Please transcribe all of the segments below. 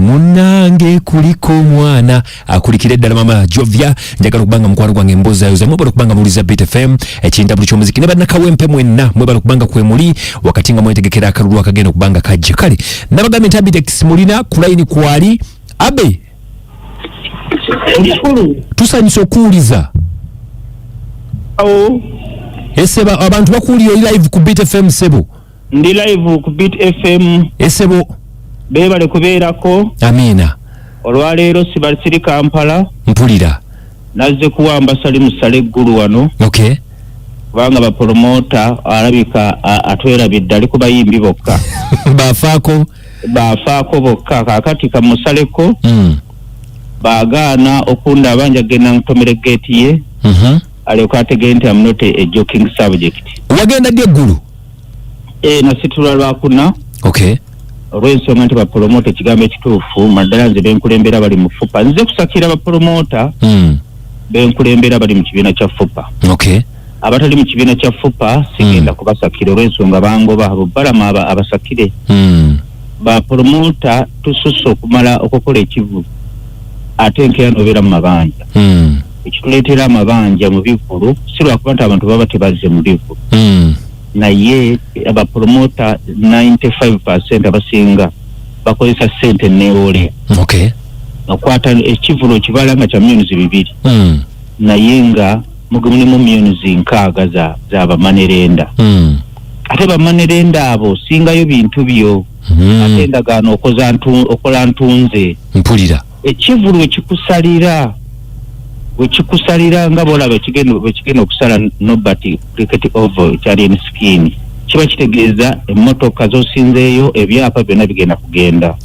munange kuliko mwana akulikire ddala mama Jovia njagala kubanga mukwano gwange mboza yoza mwebala kubanga muliza Beat FM ekintabuli ky'omuziki ne banna kawempe mwenna mwebala kubanga kwemuli wakati nga mwetegekera akalulu akagenda kubanga kajje kale nabagambe ntabitex mulina kulaini kwali abe tusanyise okuwuliza eseba abantu bakuwulira live ku Beat FM sebo ndi live ku Beat FM esebo bebale kubeerako amina olwaleero sibali Kampala mpulira nazze kuwamba Salimu Sale eggulu wano okay kubanga bapromota alabika atwerabidde ali ku bayimbi bokka bafaako bokka kakati kamusaleko baagaana okundaba njagenda ntomere gate ye alyoka ategee nti I'm not a joking subject. Wagenda ddi eggulu? Nasitula lwakuna. Okay. Olw'ensonga nti bapromota ekigambo ekituufu maddala nze benkulembera bali mu FUPA. Nze kusakira bapromota benkulembera bali mu kibiina kya FUPA. Okay. Abatali mu kibiina kya FUPA sigenda kubasakira olw'ensonga bangoba abubalama abasakire. Bapromota tususse okumala okukola ekivu ate enkeera nobeera mu mabanja. Ekituleetera amabanja mu bivulu si lwakuba nti abantu baba tebazze mu bivulu naye abapromota 95% abasinga bakozesa ssente neewole okay okwata ekivulu kibala nga kya millions 2 naye nga mulimu millions 6 z'abamanerenda ate bamanerenda abo singayo bintu byo ate endagaano okola ntunze mpulira ekivulu ekikusalira wekikusalira nga bolaba ekigenda okusala nobati cricket oval ekyali skin kiba kitegeeza emmotoka zosinzeeyo ebyapa byonna bigenda kugenda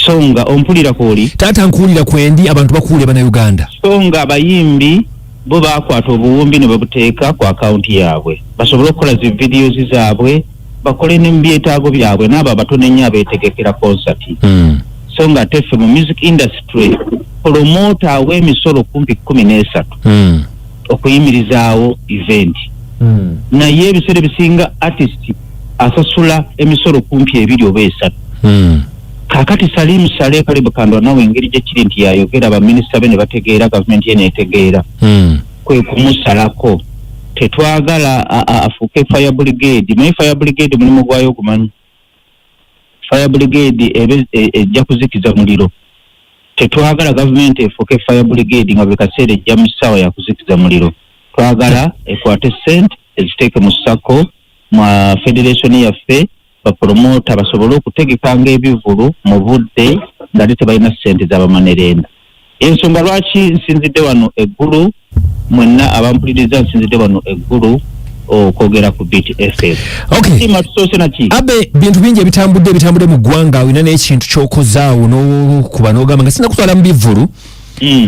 so nga ompulira kwoli taata nkuwulira kwendi abantu bakuwulira bana Uganda so nga abayimbi bo bakwata obuwumbi ne babuteeka ku akaunti yaabwe basobole okukola zi videos zaabwe bakole n'ebyetaago byabwe n'abo abatono ennyo abeetegekera concert so nga teffe mu music industry promota w'emisolo kumpi 13 okuyimirizaawo event naye ebiseera bisinga artist asasula emisolo kumpi 2 oba 3 kakati Salimu Sale kalibu kando nawe engeri gye kiri nti yayogera baminisita be ne bategeera gavumenti ye neetegeera kwe kumusalako tetwagala afuuke fire brigade naye fire brigade mulimu gwayo ogumanyi fire brigade ejja kuzikiza muliro tetwagala gavumenti efuuke fire brigade nga buli kaseera ejja mu ssaawa ya kuzikiza muliro twagala ekwate ssente eziteeke mu ssako mwa federation yaffe bapromota basobole okutegekanga ebivulu mu budde nga tebalina ssente z'abamanerenda ensonga lwaki nsinzidde wano eggulu mwenna abampuliriza nsinzidde wano eggulu okwogera ku Beat FM. Okay. Abe bintu bingi ebitambudde mu ggwanga olina n'ekintu ky'okozaawo n'okuba n'ogamba nga sina kutwala mu bivulu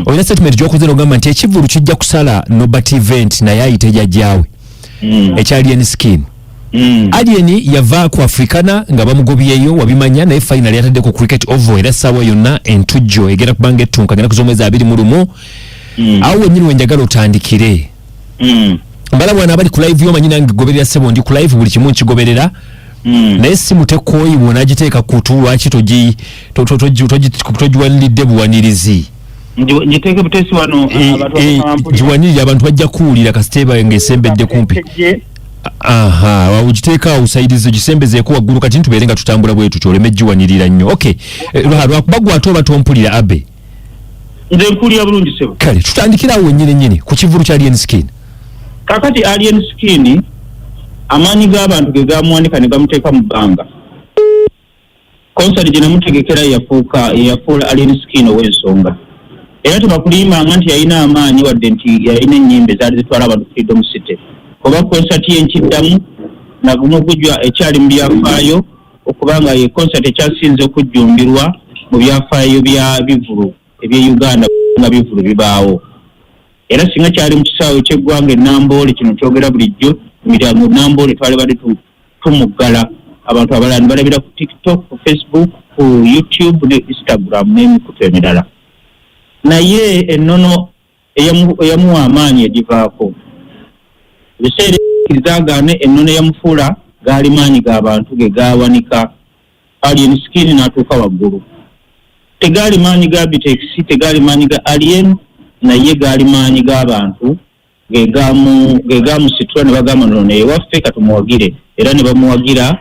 olina statement gy'okoze n'ogamba nti ekivulu kijja kusala Nobati event naye ayita ejjajjaawe ekya Alien Skin. Alien yava ku Africana nga bamugobyeyo wabimanya naye final yataddeko cricket oval era ssaawa yonna entujjo egenda kubanga ettunka genda kuzomweza 21 awo wennyini wenjagala otandikire mbala bwana abali ku live yomanyi nange goberera sebo ndi ku live buli kimu nkigoberera naye simu tekooyi bwona agiteeka kutu lwaki togiwanilidde buwanirizi njiteeke butesi wano giwanirire abantu bajja kuwulira kasiteba ng'esembedde kumpi ugiteeka awusaidizo gisembezeeko waggulu kati ntubeere nga tutambula bwetu kyoleme giwanirira nnyo okay lwakuba gwate oba tompulira abe nze mpulira bulungi sebo kale tutandikirawo wennyini ku kivulu kya Alien Skin kakati Alien Skin amaanyi g'abantu ge gamuwanika ne gamuteeka mu bbanga konsali gye namutegekera yafuula Alien Skin ow'ensonga era tebakulimbanga nti yalina amaanyi wadde nti yalina ennyimba ezaali zitwala abantu Freedom City oba konsati yenkiddamu nagumugujwa ekyali mu byafaayo okubanga ye konsati ekyasinze okujjumbirwa mu byafaayo bya bivulu ebye Uganda nga bivulu bibaawo era singa kyali mu kisaawe ky'eggwanga enamboole kino kyogera bulijjo emiryango namboole twali badde tumuggala abantu abalala ne balabira ku TikTok ku Facebook ku YouTube ne Instagram n'emikutu emirala naye ennono eyamuwa amaanyi egivaako ebiseera ekizaagaane ennono eyamufuula gaali maanyi g'abantu ge gaawanika Alien Skin n'atuuka waggulu tegali maanyi ga Bitex, tegali maanyi ga Alien, naye gali maanyi g'abantu gegamusitula ne bagamba nno ewaffe katumuwagire, era ne bamuwagira.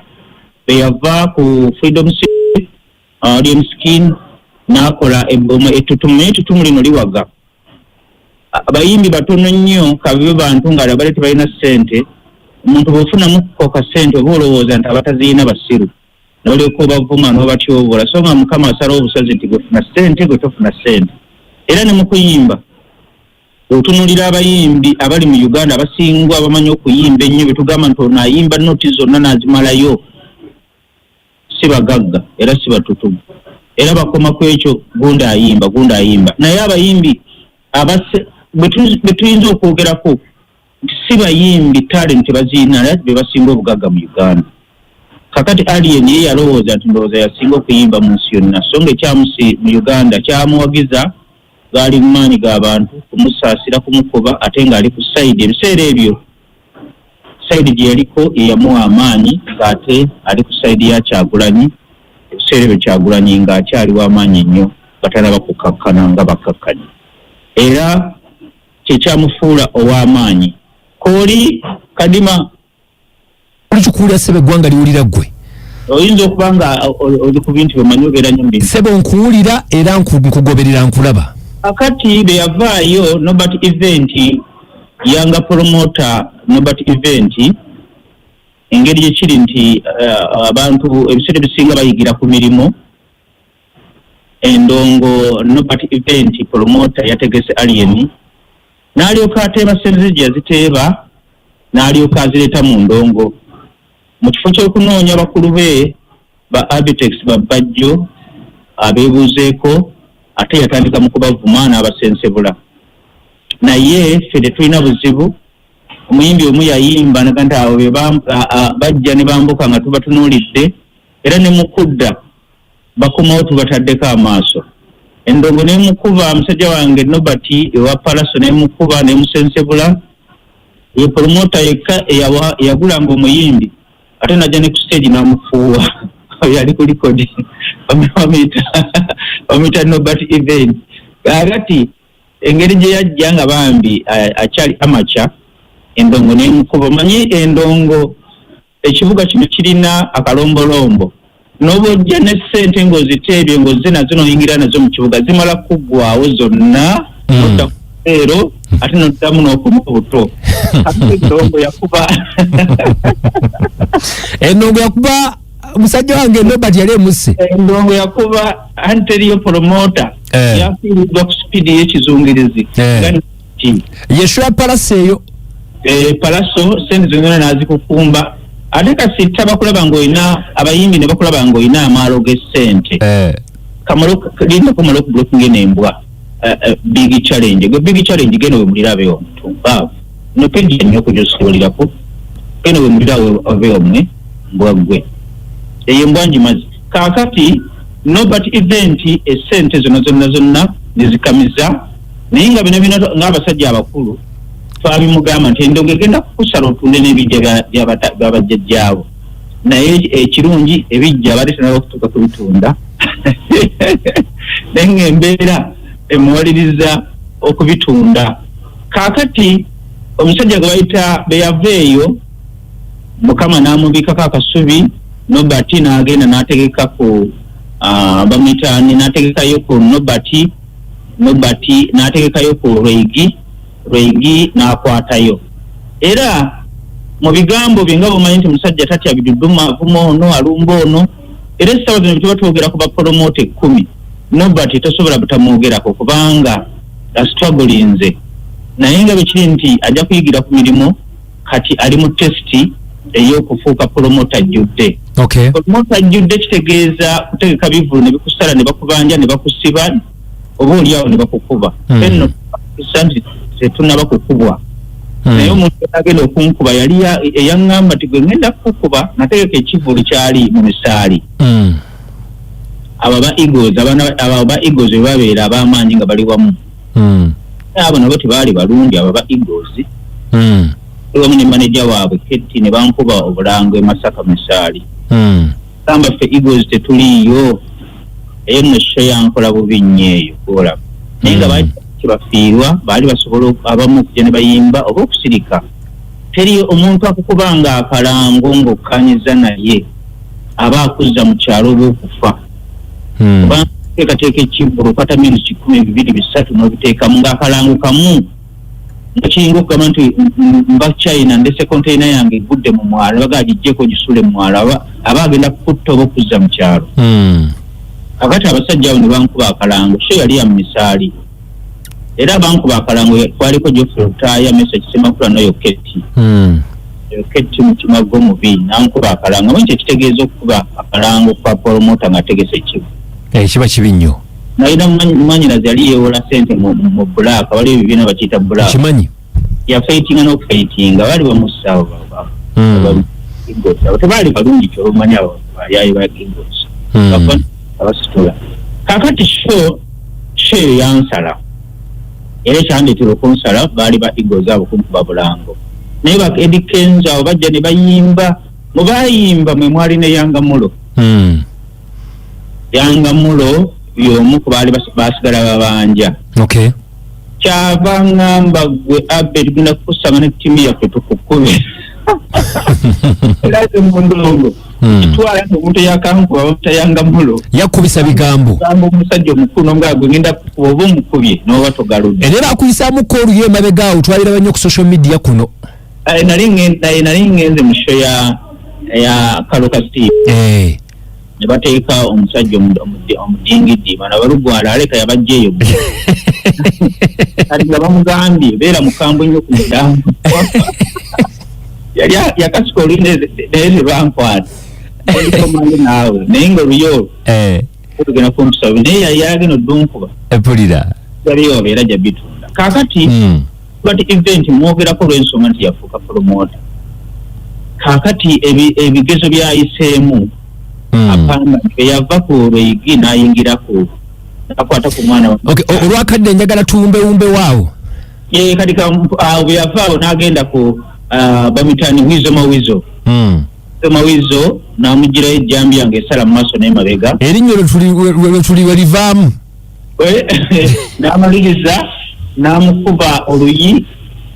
Beyava ku Freedom City Alien Skin n'akola ebbomu ettutumu lino liwaga. Abayimbi batono nnyo kabibe bantu nga bali tebalina ssente. Omuntu bw'ofunamu koka ssente oba olowooza nti abataziyina basiru n'olyoka obavuma n'obatyoboola, so nga Mukama asalawo obusozi nti gwefuna ssente gwe tofuna ssente. Era ne mu kuyimba otunulira abayimbi abali mu Uganda abasinga abamanyi okuyimba ennyo betugamba nti ono ayimba noti zonna n'azimalayo, si bagagga era si batutumu, era bakoma ku ekyo gundi ayimba. Naye abayimbi bwe tuyinza okwogerako si bayimbi talenti baziina naye be basinga obugagga mu Uganda. Kakati Alien ye yalowooza nti ndowooza yasinga okuyimba mu nsi yonna, so nga ekyamusi mu Uganda kyamuwagiza gaali mu maanyi g'abantu kumusaasira, kumukuba, ate ng'ali ku sayidi. Ebiseera ebyo sayidi gye yaliko eyamuwa amaanyi ng'ate ali ku sayidi ya Kyagulanyi. Ebiseera ebyo Kyagulanyi ng'akyaliwo amaanyi nnyo gatalaba kukakkana nga bakakkanyi, era kyekyamufuula ow'amaanyi. Kooli Kadima olikukuulira ssebe eggwanga liwulira ggwe. Oyinza okuba nga oli ku bintu byemanyi obeera nnyo mbiri. Ssebe nkuwulira era nkugoberera nkulaba. Akati be yavaayo Nobert Event, yanga promoter Nobert Event, engeri gye kiri nti abantu ebiseera bisinga bayigira ku mirimu. Endongo Nobert Event promoter yategese Alien, n'alyoka ateeba sente gye yaziteeba n'alyoka azireeta mu ndongo. Mu kifo ky'okunoonya abakulu be ba Abitex babbajjo abeebuuzeeko, ate yatandika mu kubavuma n'abasensebula. Naye ffe tetulina buzibu. Omuyimbi omu yayimba naganta awo bajja ne bambuka nga tubatunuulidde, era ne mukudda bakomawo tubataddeko amaaso. Endongo n'emukuba musajja wange Nobert ewa Palaso, n'emukuba n'emusensebula. Ye promota yekka eyagulanga omuyimbi ate najja ne ku stage n'amufuuwa yali ku likodi bamuyita Nobert Event. Kakati engeri gye yajja nga bambi akyali amaca, endongo n'emukuba. Manyi endongo ekibuga kino kirina akalombolombo, n'oba ojja ne ssente ng'oziteebye ng'ozze nazo n'oyingira nazo mu kibuga zimala kuggwawo zonna, nodda ku leero ate noddamu n'okuma obuto. Endongo yakuba endongo yakuba musajja wange Nobert yali emusse. Endongo yakuba anterior promoter yafiiridwa ku speed y'ekizungirizi. Yeshua Palaso eyo. Palaso sente zonna n'azikukumba. Ate kasita bakulaba ng'olina abayimbi ne bakulaba ng'olina amaalo g'essente. Lina kumala okublockinga n'embwa. Big challenge. Big challenge geno we mulira abeewo omuntu. No page nnyo okujosobolirako. Geno we mulira abeewo mmwe mbwa ggwe. Eyo mbwa njimazi. Kaakati Nobert Event essente zonna nezikamiza, naye nga bino ng'abasajja abakulu twabimugamba nti endongo egenda kukusala otunde n'ebijja by'abajjajjaabo, naye ekirungi ebijja baleeta nabo okutuuka ku bitunda naye ng'embeera emuwaliriza okubitunda. Kaakati omusajja gwe bayita beyava eyo, Mukama n'amubikako akasubi. Nobert n'agenda n'ategeka ku bamuyitani, n'ategekayo ku Nobert n'ategekayo ku Rwegi n'akwatayo. Era mu bigambo bye nga bumanyi nti musajja tatya biduduma, avuma ono, alumba ono. Era essaawa zino bye batwogera ku bapromote 10, Nobert tosobola butamwogerako kubanga asitwagolinze. Naye nga bwe kiri nti ajja kuyigira ku mirimu, kati ali mu testi ey'okufuuka promota ajjudde. Promota ajjudde kitegeeza kutegeka bivulu ne bikusala ne bakubanja ne bakusiba, oba oliawo ne bakukuba. Enno santi tetunaba kukubwa. Naye omuntu agenda okunkuba yali eyaŋŋamba nti gwe ngenda kukuba, nategeka ekivulu kyali mu misaali. Abo ba Eagles bwe babeera ab'amaanyi nga bali wamu. Abo nabo tebaali balungi, abo ba Eagles. Wamu ne manager waabwe Ketti ne bankuba obulango e Masaka misaali. Gamba ffe Eagles tetuliiyo. eyo nno show yankola bubi nnyo eyo kola naye nga bafiirwa baali basobola abamu okujja ne bayimba oba okusirika teri omuntu akukubanga akalango ng'okkanyiza naye aba akuzza mu kyalo oba okufa kubanga teekateeka ekivulu okata mirusi 12-3 n'obiteekamu ng'akalango kamu nga kiringa okugamba nti mba China ndese konteyina yange egudde mu mwala baga agijjeko gisule mu mwala aba agenda kukutta oba okuzza mu kyalo kakati abasajja abo ne bankuba akalango so yali ya misaali era bankuba akalango kwaliko Geoffrey Rutaaya Mesa Kisemakula n'Yoketi Yoketi mutima gw'omubi nankuba akalango mwe kitegeeza okukuba akalango kwa promota nga tegese ekibu kiba kibi nnyo naina manyirazi yali yeewola sente mu black wali ebibiina bakiyita black kimanyi yafaitinga n'okufaitinga bali bamusaawo tebaali balungi kyolumanya abayayi ba Eagles abasitula kakati show yansala era ekyandeetera okunsala baali ba Eagles abo kunkuba bulango naye ba Eddie Kenzo abo bajja ne bayimba mu bayimba mwe mwali ne Yangamulo Yangamulo y'omu ku baali basigala babanja kyava ngamba gwe Abel genda kukusanga ne ttiimu yaffe tukukube era emundongo kitwala omuntu yakankuba batayangamulo yakubisa bigambo omusajja omukulu nga gwe ngenda oba omukubye n'oba togaludde era bakuyisaamuko oluyo emabegaawo twalira banyo ku social media kuno nali ngenze mu show ya Kaluka Steve ne bateeka omusajja omudingiddi bana balugwala aleka yabajjeeyo kati nga bamugambye beera mukambwe nnyo ku mudamu yali yakasika olinde naye tebankwata olikomande naawe naye nga oluyo tugenda kumpisabi naye yali yagenda oddunkuba epulira yali obeera gya bitunda kaakati but event mwogerako olw'ensonga nti yafuuka promota kaakati ebigezo byayiseemu apana yava ku lweyigi n'ayingirako akwata ku mwana olwakadde njagala tuwumbe waawo kati bwe yavaawo n'agenda ku bamitani wizo mawizo n'amugirayo ejjambi yange esala mu maaso n'emabega erinnyo lwe tuli welivaamu n'amaliriza n'amukuba oluyi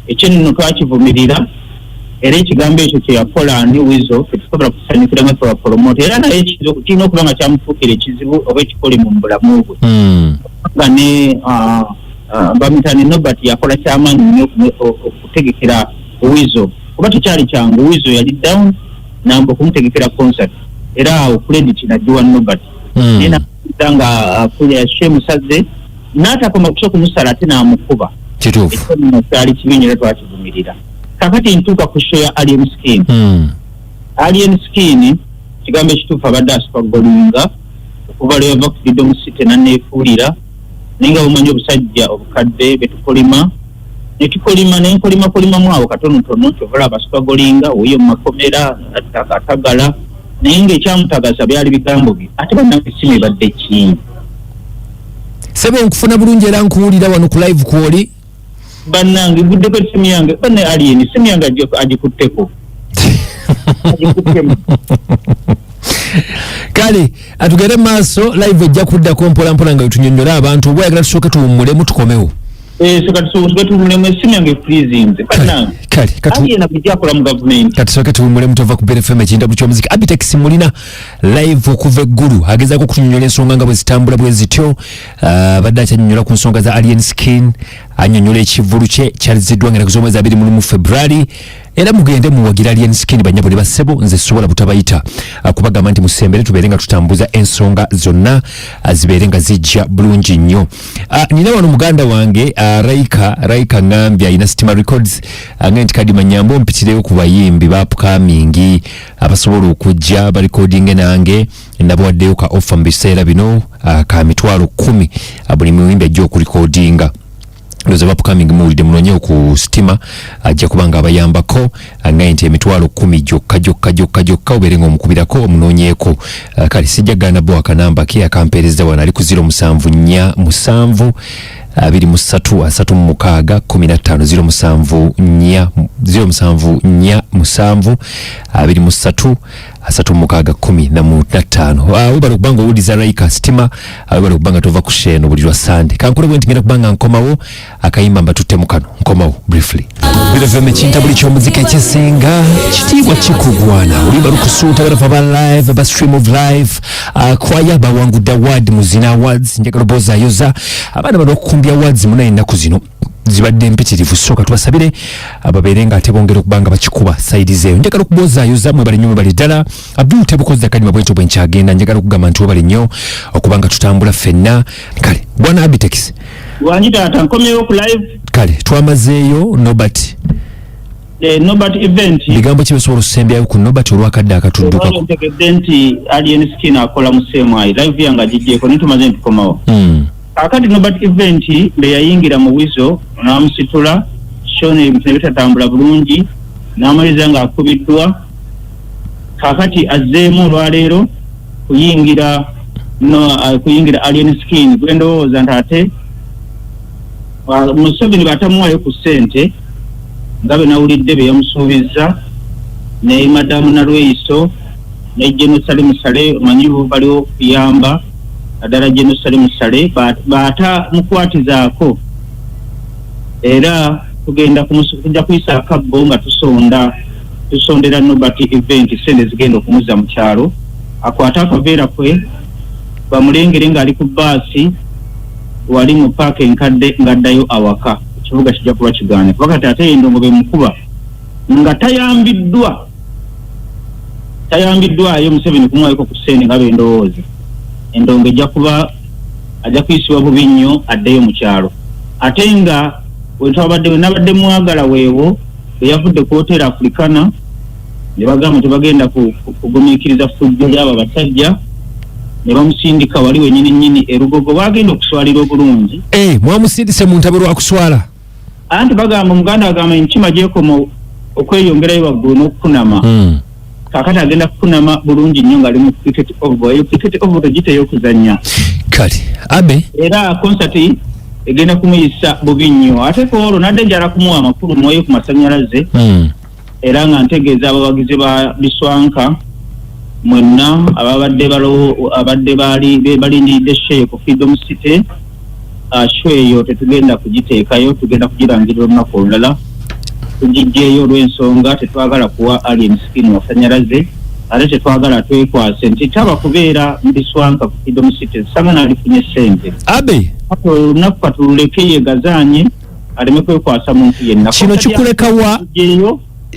ekyenno twakivumirira era ekigambo ekyo kye yakola ndi wizo tetusobola kusanyukira nga twa promota era naye kirina okuba nga kyamufuukira ekizibu oba ekikole mu bulamu bwe nga ne bamitani Nobert yakola kyamaanyi nnyo okutegekera wizo oba tekyali kyangu wizo yali down namba okumutegekera concert era awo credit nagiwa Nobert naye nakuza nga akulya shemusaze n'atakoma kusooka kumusala ate n'amukuba kituufu kyali kibi nnyo era twakivumirira kakati ntuuka ku show ya Alien Skin Alien Skin kigambo ekituufu abadde asupaggolinga okuva lwe yava ku Freedom City nanneefuulira naye nga bumanyi obusajja obukadde betukolima netukolima nenkolimamu awo katonotono kyovala abasupaggolinga oyo mu makomera atagala naye ng'ekyamutagaza byali bigambo bye ate bannange essimu ebadde ki sebe nkufuna bulungi era nkuwulira wano ku live kwoli bannange guddeko essimu yange banne Alien essimu yange agikutteko kale atugere maaso live ejja kuddako mpolampola nga wetunyonnyola abantu oba oyagala tusooke tuwummulemu tukomewo tukatuwummulemu essimu yange freezinze bannange Alien abijjakola mu gavumenti katusooke tuwummulemu tova ku BFM ekindabu ky'omuziki Abitex mulina live okuva eggulu agezaako okutunyonnyola ensonga nga bwe zitambula bwe zityo badde akyanyonnyola ku nsonga za Alien Skin anyonnyola ekivulu kye kyaliziddwa ng'ennaku z'omwezi 21 February era mugende muwagira Alien Skin banyabule bassebo nze sobola butabayita kubagamba nti musembere tubeere nga tutambuza ensonga zonna zibeere nga zijja bulungi nnyo nina wano muganda wange Raika ngambye ayina Stima Records nti kadi manyambo mpitireyo ku bayimbi ba upcoming abasobola okujja barecordinge nange nabawaddeyo ka offer mu biseera bino ka mitwalo 10 buli muyimbi ajja okurecordinga loza upcoming muwulidde munonyewo ku Stima ajja kubanga abayambako nti emitwalo 10 gyokka obeere ng'omukubirako omunonyeeko kale sijjagana bo akanamba ke akampeereza wano ali ku 074 23 15 07 4 23 365 ubalo kubanga udiza Raika Stima ubalo kubanga tova kusheno buli lwa Sunday kankule bwe ntigenda kubanga nkomawo akayimba mbatute mukano nkomawo briefly bile veme chinta buli chomuzika ekisinga kitibwa kikugwana ulimba lukusuta barafa ba live ba stream of live kwaya ba wangu dawad muzina awards njagala boza yoza abana bano okukumbya awards muna ennaku zino zibadde mpitirivu soka tubasabire ababerenga atebongera okubanga bakikuba side zeyo njagala okuboza yoza mwe bali nnyo bali ddala Abdul tebukoza kalima bwento bwenkyagenda njagala okugamba nti bali nnyo okubanga tutambula fenna kale bwana Abitex wanyita atankomyeyo ku live kale twamazeeyo Nobat Nobat event bigambo kibesobola okusembyayo ku Nobat olwakadde akatuddukako nti Alien Skin akola mu CMI live yanga gijjeko nitumaze ntukomawo akati Nobat event be yayingira mu wizo namusitula shone mtebetatambula bulungi namaliza nga akubiddwa kakati azzeemu olwaleero kuyingira Alien Skin gwendowooza nti ate Museveni batamuwayo ku ssente nga be nawulidde be yamusuubiza ne madamu Nalweiso ne General Salim Sale omanyibu baliwo kuyamba adala General Salim Sale bata mukwatizaako era tugenda kujja kuyisa akabbo nga tusondera Nobat event sente zigenda okumuza mu kyalo akwata akaveera kwe bamulengere nga ali ku baasi wali mu paaka enkadde ngaddayo awaka ekibuga kijja kuba kigaane wakati ate endongo be mukuba nga tayambiddwayo Museveni kumwayiko ku ssente nga bendowooza endongo ejja kuba ajja kuyisibwa bubi nnyo addeyo mu kyalo ate nga nabadde mwagala weewo eyavudde ku hoteri Africana ne bagamba tebagenda kugumiikiriza fujjo ly'abo abasajja ne bamusindika wali wenyini erugogo bagenda okuswalira obulungi mwamusindise mu ntabo lwakuswala anti bagamba Muganda agamba enkima gyekoma okweyongerayo waggulu n'okufunama kakati agenda kufunama bulungi nnyo nga ali mu cricket over eyo cricket over tegiteyo okuzannya kale abe era concert egenda kumuyisa bubi nnyo ate koolo nadde njala kumuwa amakulu mwoyo ku masannyalaze era nga ntegeeza abawagizi ba Biswanka mwenna abadde balindiridde share ku Freedom City shweyo tetugenda kugiteekayo tugenda kugirangirira olunaku olulala tugijjeeyo olw'ensonga tetwagala kuwa Alien Skin masannyalaze ate tetwagala twekwase nti taba kubeera mu Biswanka ku Freedom City samana alifunye ssente abe olunaku katululeke yegazaanye aleme kwekwasa muntu yenna kino kikulekawa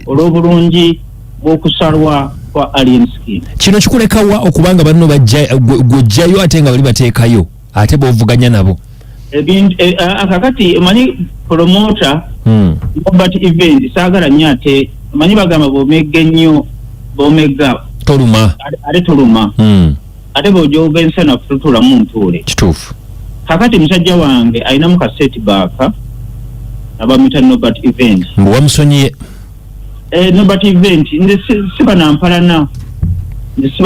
olw'obulungi bw'okusalwa kwa Alien Skin kino kikulekawa okubanga banno gwojjayo ate nga bali bateekayo ate b'ovuganya nabo akakati manyi promoter Nobat event saagala nnyo ate manyi bagamba b'omega toluma ate toluma ate bw'ojoga ensanafu tutulamu ntuule kituufu kakati musajja wange alinamu ka setback abamita Nobat event mbu wamusonyiye Nobat event nze siba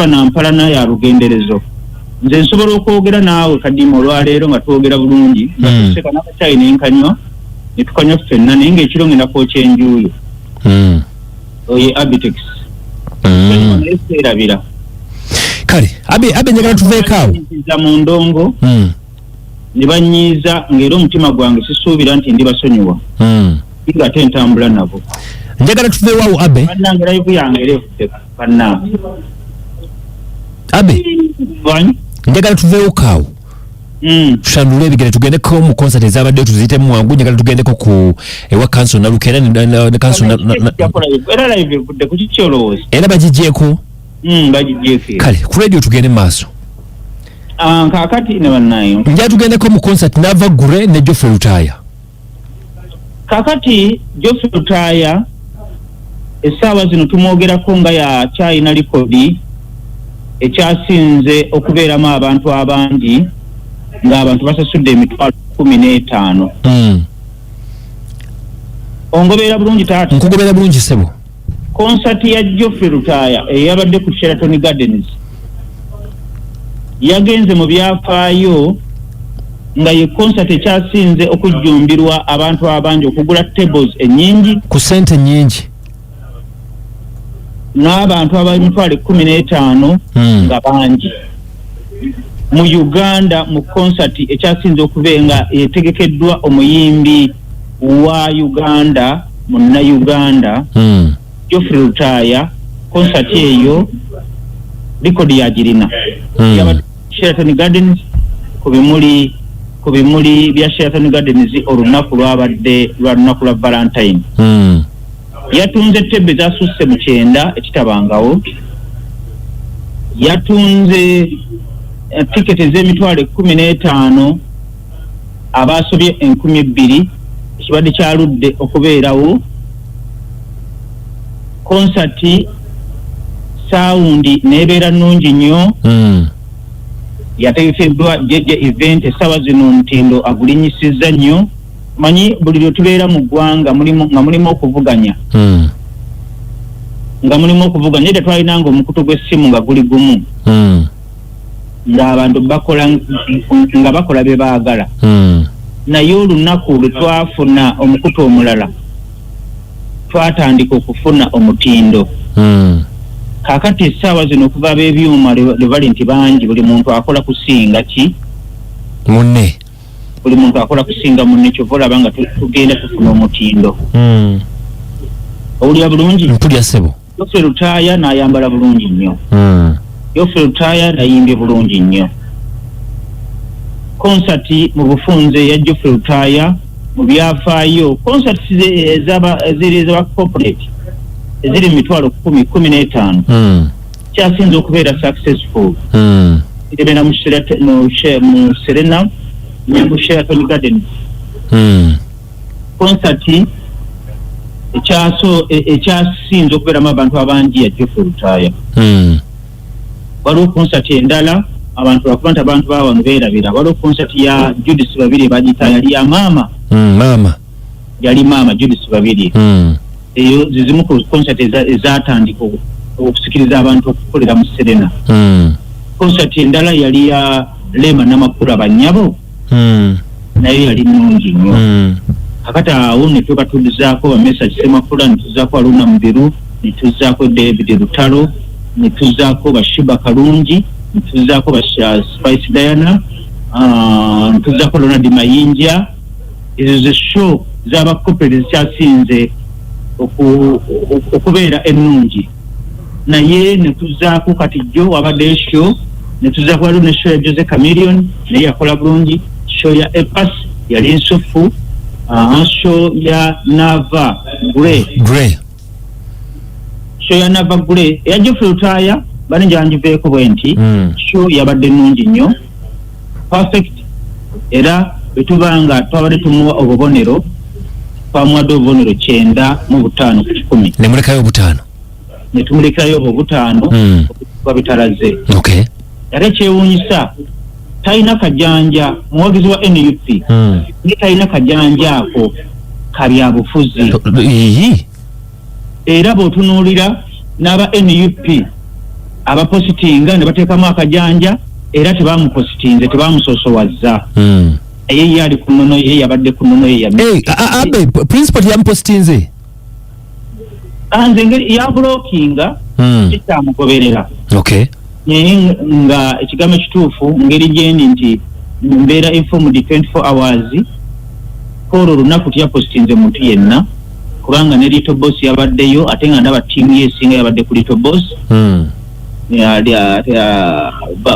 nampalana ya lugenderezo nze nsobola okwogera naawe kadiima olwaleero nga twogera bulungi ngatuseka n'akacaayi n'enkanywa ne tukanywa ffenna naye ng'ekiro ngenda kwokya enjuuyo oye Abitex naye seerabira kale abe njagala tuveekaawo mu ndongo ne banyiiza ng'era omutima gwange sisuubira nti ndi basonyiwa nga ate ntambula nabo njagala tuveewaawo abe bannange live yange erevudde bannange abe njagala tuveewokaawo tushandule ebigere tugendeko mu concert ezabadde tuziyitemu wangu njagala tugendeko ku ewa council Nalukera ne council era live evudde ku kiki olowooza era bagijjeeko bagijjeeko kale ku radio tugende maaso kaakati ne bannayo njagala tugendeko mu concert Nava Gure ne Geoffrey Lutaya kaakati Geoffrey Lutaya essaawa zino tumwogerako nga ya China likodi ekyasinze okubeeramu abantu abangi ng'abantu basasudde emitwalo 15 ongobeera bulungi taata nkugobeera bulungi sebo concert ya Geoffrey Lutaya eyabadde ku Sheraton Gardens yagenze mu byafaayo nga ye concert ekyasinze okujjumbirwa abantu abangi okugula tables ennyingi ku ssente nnyingi n'abantu abamitwale 15 nga bangi mu Uganda mu concert ekyasinze okubenga etegekeddwa omuyimbi wa Uganda munna Uganda Geoffrey Rutaya. Concert eyo record yagirina yaba Sheraton Gardens ku bimuli bya Sheraton Gardens olunaku lwabadde lwa Valentine. Yatunze tebbe zasusse mu 9 ekitabangawo. Yatunze tiketi z'emitwale 15 abasobye 12,000 ekibadde kyaludde okubeerawo. Concert saundi nebeera nnungi nnyo. Yategekeddwa jeje event esawa zino ntindo agulinyisizza nnyo. Manyi buli lwe tubeera mu ggwanga mulimu okuvuganya. Nga mulimu okuvuganya era twalinanga omukutu gw'essimu nga guli gumu. Ng'abantu bakola bye baagala. Naye olunaku lwe twafuna omukutu omulala twatandika okufuna omutindo. Kakati essaawa zino okuva ab'ebyuma lwe bali nti bangi, buli muntu akola kusinga ki munne. Buli muntu akola kusinga munne, kyova olaba nga tugenda tufuna omutindo. Owulira bulungi? Mpulya ssebo. Geoffrey Rutaya n'ayambala bulungi nnyo. Geoffrey Rutaya nayimbye bulungi nnyo. Concert mu bufunze ya Geoffrey Rutaya mu byafaayo. Concert eziri z'aba corporate eziri mitwalo 10-15 kyasinze okubeera successful. Ebeera mu Serena ne mu Sheraton Gardens. Concert ekyasinze okubeeramu abantu abangi ya Geoffrey Rutaya. Waliwo concert endala abantu bakuba nti abantu bawano beerabira. Waliwo concert ya Judith Babirye bagita yali ya maama. Yali maama Judith Babirye. Eyo zizimu ku concert ezatandika okusikiriza abantu okukolera mu Serena. Concert endala yali ya Lema Namakula Banyabo. Naye yali nnungi nnyo. Kakati awo ne twebatulizaako bamesa Kisemakula, ne tuzaako Aluna Mubiru, ne tuzaako David Lutalo, ne tuzaako Bashiba Kalungi, ne tuzaako Spice Diana, ne tuzaako Ronald Mayinja. Ezo ze show z'abakoppere zikyasinze okubeera ennungi. Naye ne tuzaako kati jjo wabadde show, ne tuzaako waliwo ne show ya Jose Chameleon naye yakola bulungi. Show ya Epas yali ensufu. Show ya Nava Gray. Show ya Nava Gray eya Geoffrey Rutaya bali njanjiveeko bwe nti show yabadde nnungi nnyo, perfect. Era betubanga twabadde tumuwa obubonero, twamuwadde obubonero 9 mu 5 ku 10. Ne mulekayo obutaano. Ne tumulekayo obutaano babitalaze. Okay. Yali kyewuunyisa talina kajanja muwagizi wa NUP. Ni talina kajanja ako kabyabufuzi. Era bw'otunuulira n'aba NUP abapositinga ne bateekamu akajanja era tebamupositinze, tebamusoosowaza. Ye yali ku nnono ye, yabadde ku nnono ye. Abe principal yamupositinze. Nze engeri ya blockinga kikyamugoberera. Okay. Nga ekigambo ekituufu ngeri gyendi nti mbeera informed 24 hours kolo olunaku tiyapositinze muntu yenna, kubanga ne Little Boss yabaddeyo ate nga ndaba ttiimu yesinga yabadde ku Little Boss.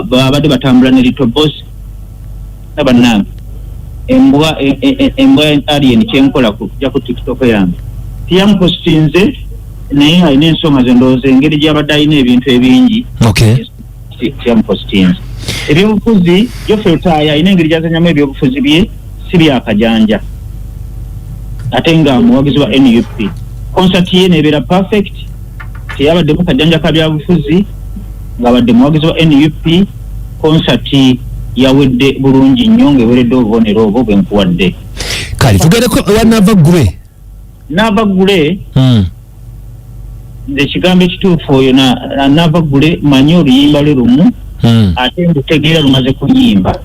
Babadde batambula ne Little Boss nabannange. Embwa alien kyenkola kujja ku TikTok yange tiyamupositinze, naye alina ensonga ze ndowooza engeri gy'abadde alina ebintu ebingi. Okay. Tiyamupositinze. Ebyobufuzi Geoffrey Rutaya alina engeri gy'azanyamu ebyobufuzi bye si byakajanja ate nga muwagizi wa NUP. Concert ye nebeera perfect, teyabaddemu kajanja ka byabufuzi, ng'abadde muwagizi wa NUP. Concert yawedde bulungi nnyo ng'eweredde obubonero obwo bwe nkuwadde. Kale tugereko wa Nava Gray. Nze ekigambo ekituufu oyo Nava Gray manyi oluyimba lwe lumu ate ndutegeera lumaze kunyimba.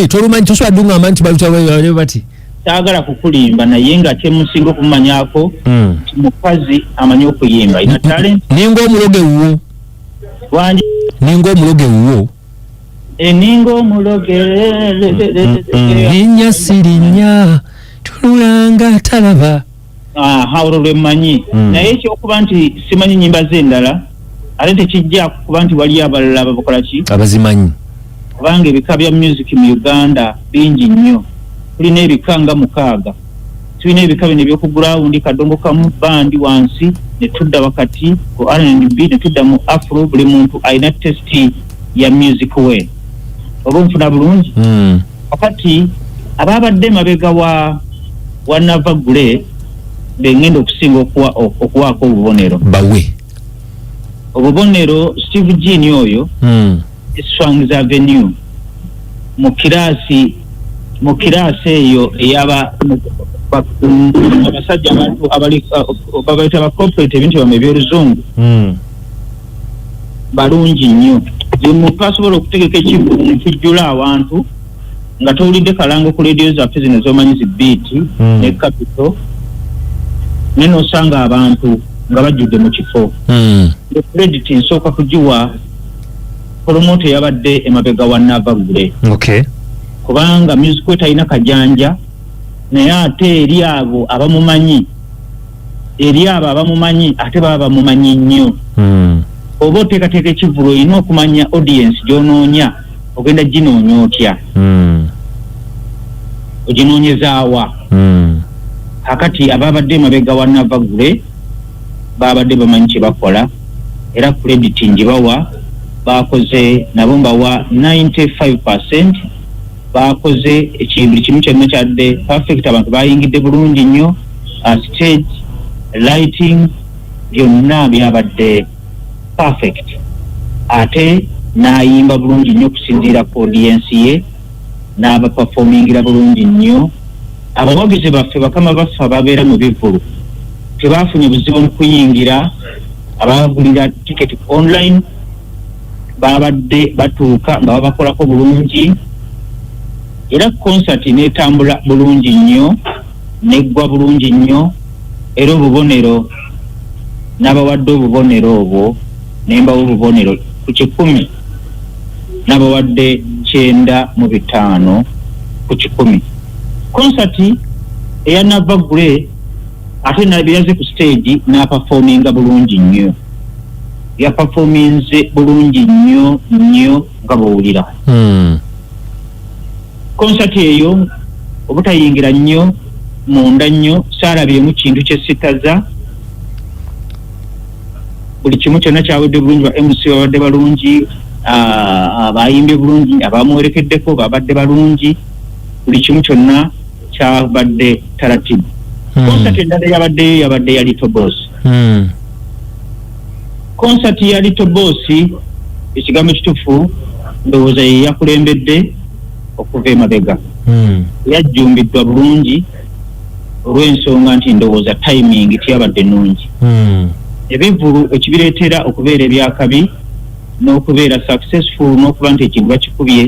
Tolumanyi tosobola ddungamba nti balutawe bati taagala kukulimba naye nga kyemusinga okumanyako mukazi amanyi okuyimba ina talent ninga omuloge wuwo wangi ninga omuloge wuwo ninga omuloge linnya sirinya tululanga talaba olwo lwemanyi naye ekyokuba nti simanyi nyimba z'endala ate tekijja kuba nti wali abalala abakola ki abazimanyi kubanga ebika bya music mu Uganda bingi nnyo tulina ebika nga 6 tulina ebika bino ebyokugulawundi kadongo kamu bandi wansi ne tudda wakati ku R&B ne tudda mu afro buli muntu alina testi ya music we oba nfuna bulungi wakati ababadde mabega wa Navagule bengenda okusinga okuwaako obubonero bawe obubonero Steve Gini oyo Swang's Avenue mu kirasi eyo eyaba abasajja abantu babayita ba corporate ebintu bamwe by'oluzungu balungi nnyo buli muntu asobola okutegeka ekivu mukijjula awantu nga towulidde kalango ku radio zaffe zino z'omanyi zi beat ne capital ne nosanga abantu nga bajjudde mu kifo credit nsooka kugiwa promote yabadde emabega wa Navagule kubanga music we talina kajanja naye ate eri abo abamumanyi ate baba bamumanyi nnyo oba oteekateeka ekivulo olina okumanya audience gy'onoonya ogenda ginoonya otya oginoonyezaawa kakati ababadde emabega wa Navagule babadde bamanyi kye bakola era credit ngibawa bakoze nabo mbawa 95% bakoze ekintu kimu kyonna kyadde perfect abantu bayingidde bulungi nnyo stage lighting byonna byabadde perfect ate n'ayimba bulungi nnyo okusinziira ku audience ye n'abaperformingira bulungi nnyo abawagizi baffe bakama baffe ababeera mu bivulu tebafunye buzibu mu kuyingira abagulira ticket online babadde batuuka nga babakolako bulungi era concert netambula bulungi nnyo neggwa bulungi nnyo era obubonero n'abawadde obubonero obwo nembawo obubonero ku 10 n'abawadde 9/5 ku 10 concert eya Navagule ate nabyaze ku stage n'aperforminga bulungi nnyo yaperforminze bulungi nnyo nga bawulira concert eyo obutayingira nnyo munda nnyo saalabyemu kintu kyesitaza buli kimu kyonna kyawedde bulungi ba MC babadde balungi abayimbye bulungi abamuwerekeddeko babadde balungi buli kimu kyonna kyabadde taratibu concert endala yabadde ya Little Boss concert ya Little Boss ekigambo kitufu ndowooza ye yakulembedde okuva emabega yajjumbiddwa bulungi olw'ensonga nti ndowooza timing tiyabadde nnungi ebivulu ekibireetera okubeera ebyakabi n'okubeera successful n'okuba nti ekintu bakikubye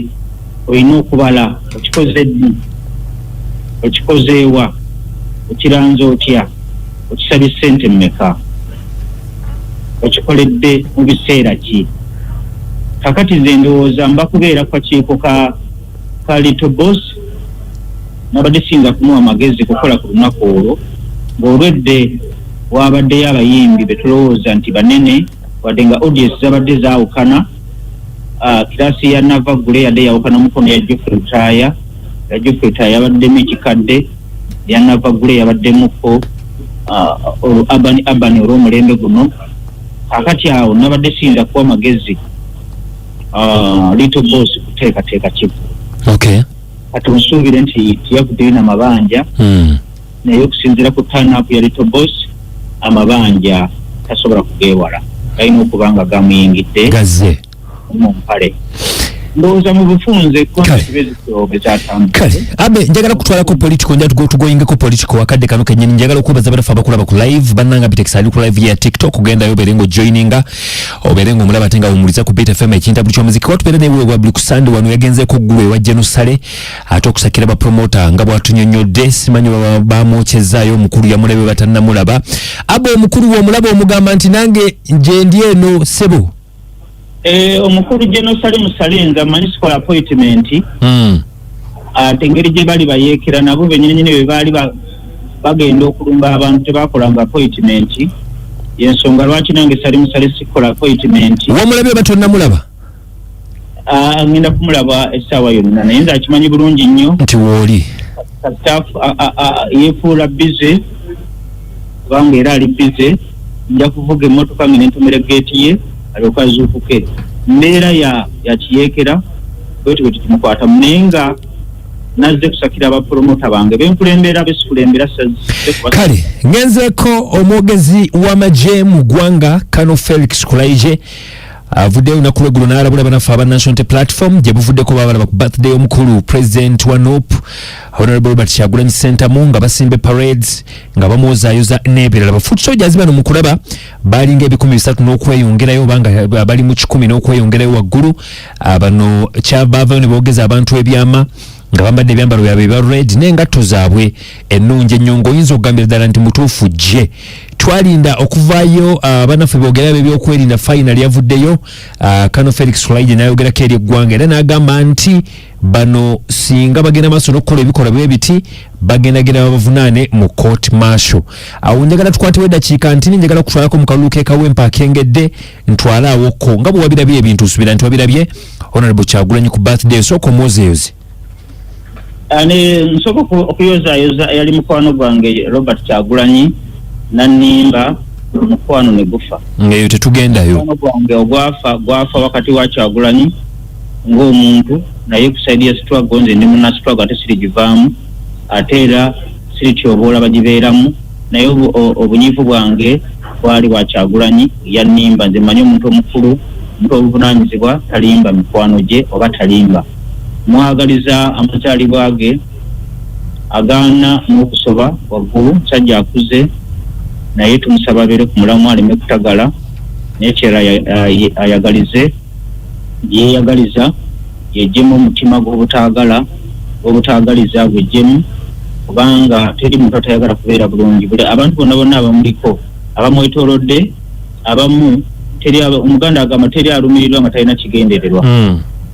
olina okubala okikoze ddi okikozeewa okiranze otya okisabye ssente mmeka okikoledde mu biseera ki kakati ze ndowooza mba kubeera ku kakiiko ka Little Boss nabadde sinza kumuwa magezi kukola ku lunaku olwo ng'olwedde wabaddeyo abayimbi betulowooza nti banene wadde nga audience zabadde zaawukana kirasi ya Navagule yadde yawukana mukono ya Geoffrey Taaya yabaddemu ekikadde ya Navagule yabaddemuko Urban olw'omulembe guno kakati awo nabadde sinza kuwa magezi Little Boss kuteekateeka kivu kati nsuubire nti tiyavuddeyo n'amabanja naye okusinziira ku turn-up ya Little Boss amabanja tasobola kugeewala galina okuba nga gamuyingidde gaze mu mpale ndowooza mu bufunze kale abe njagala kutwalako political njagala tugoyingeko political wakadde kano kenyini njagala okwebaza barafu abakulaba ku live bannanga bitekisali ku live ya TikTok ogendayo oberengo joininga oberengo omulaba ate nga wumuliza ku Beat FM ekintabuli ky'omuziki watubeera newe wa Buli Sunday wano yagenzeeko ggulwe wa Jenusale ate okusakira ba promoter nga bwatunyonyodde simanyi bamwokyezaayo omukulu yamulabe batannamulaba abe omukulu w'omulaba omugamba nti nange nje ndi eno sebo omukulu Jenusale Musalenza municipal appointment atengeri gye bali bayeekera nabo bennyini bwe baali bagenda okulumba abantu tebakolanga appointment yensonga lwaki nange sali musale sikola appointment wamulabe batonnamulaba ngenda kumulaba essaawa yonna naye nze akimanyi bulungi nnyo nti wooli staff yeefuula busy kubanga era ali busy nja kuvuga emmotoka nga nentomera geeti ye alyoka azuukuke mbeera ya kiyeekera bwetyo bwe tumukwata naye nga nazze kusakira abapromota bange benkulembera besikulembera kale ngenzeeko omwogezi w'amagye mu ggwanga Kano Felix Kulaije avuddeyo olunaku lweggulo n'alabula banafu aba National Platform gye buvuddeko baabalaba ku birthday omukulu president wa NUP Honorable Robert Kyagulanyi Ssentamu nga basimbe parades nga bamwozaayoza n'ebirala bafuuti soldiers bano mu kulaba baalinga 300 n'okweyongerayo obanga bali mu 10 n'okweyongerayo waggulu bano kyabaavayo ne boogeza abantu ebyama nga bambadde ebyambalo byabwe ebya red n'engatto zaabwe ennungi ennyongo oyinza okugambira ddala nti mutuufu gye twalinda okuvaayo bannaffe boogera ebyokwerinda final yavuddeyo Kano Felix Kulaije n'ayogerako eri eggwanga era n'agamba nti bano singa bagenda maaso n'okukola ebikolwa bwe biti bagendagenda babavunaane mu court martial awo njagala tukwatewo eddakiika ntini njagala kutwalako mu kalulu k'ekawempa akengedde ntwale awoko nga bwe wabirabye ebintu nsubira nti wabirabye Honorable Kyagulanyi ku birthday sooka omwozeeyoze nsobola okuyozaayoza eyali mukwano gwange Robert Kyagulanyi nanimba omukwano ne gufa ngaeyo tetugendayo mukwano gwange ogwafa wakati wa Kyagulanyi ng'omuntu naye ku saidi ya struggle nze ndi muna struggle ate sirigivaamu ate era sirityoboola bagibeeramu naye obunyiivu bwange bwali bwa Kyagulanyi yanimba nze mmanyi omuntu omukulu omuntu obuvunaanyizibwa talimba mikwano gye oba talimba mwagaliza amazaalibwa ge agaana n'okusoba waggulu musajja akuze naye tumusaba abeere ku mulamu aleme kutagala nekyera ayagalize yeeyagaliza yejjemu omutima gw'obutaagaliza gwejjemu kubanga teri muntu atayagala kubeera bulungi abantu bonna abamuliko abamwetoolodde abamu omuganda agamba teri alumirirwa nga talina kigendererwa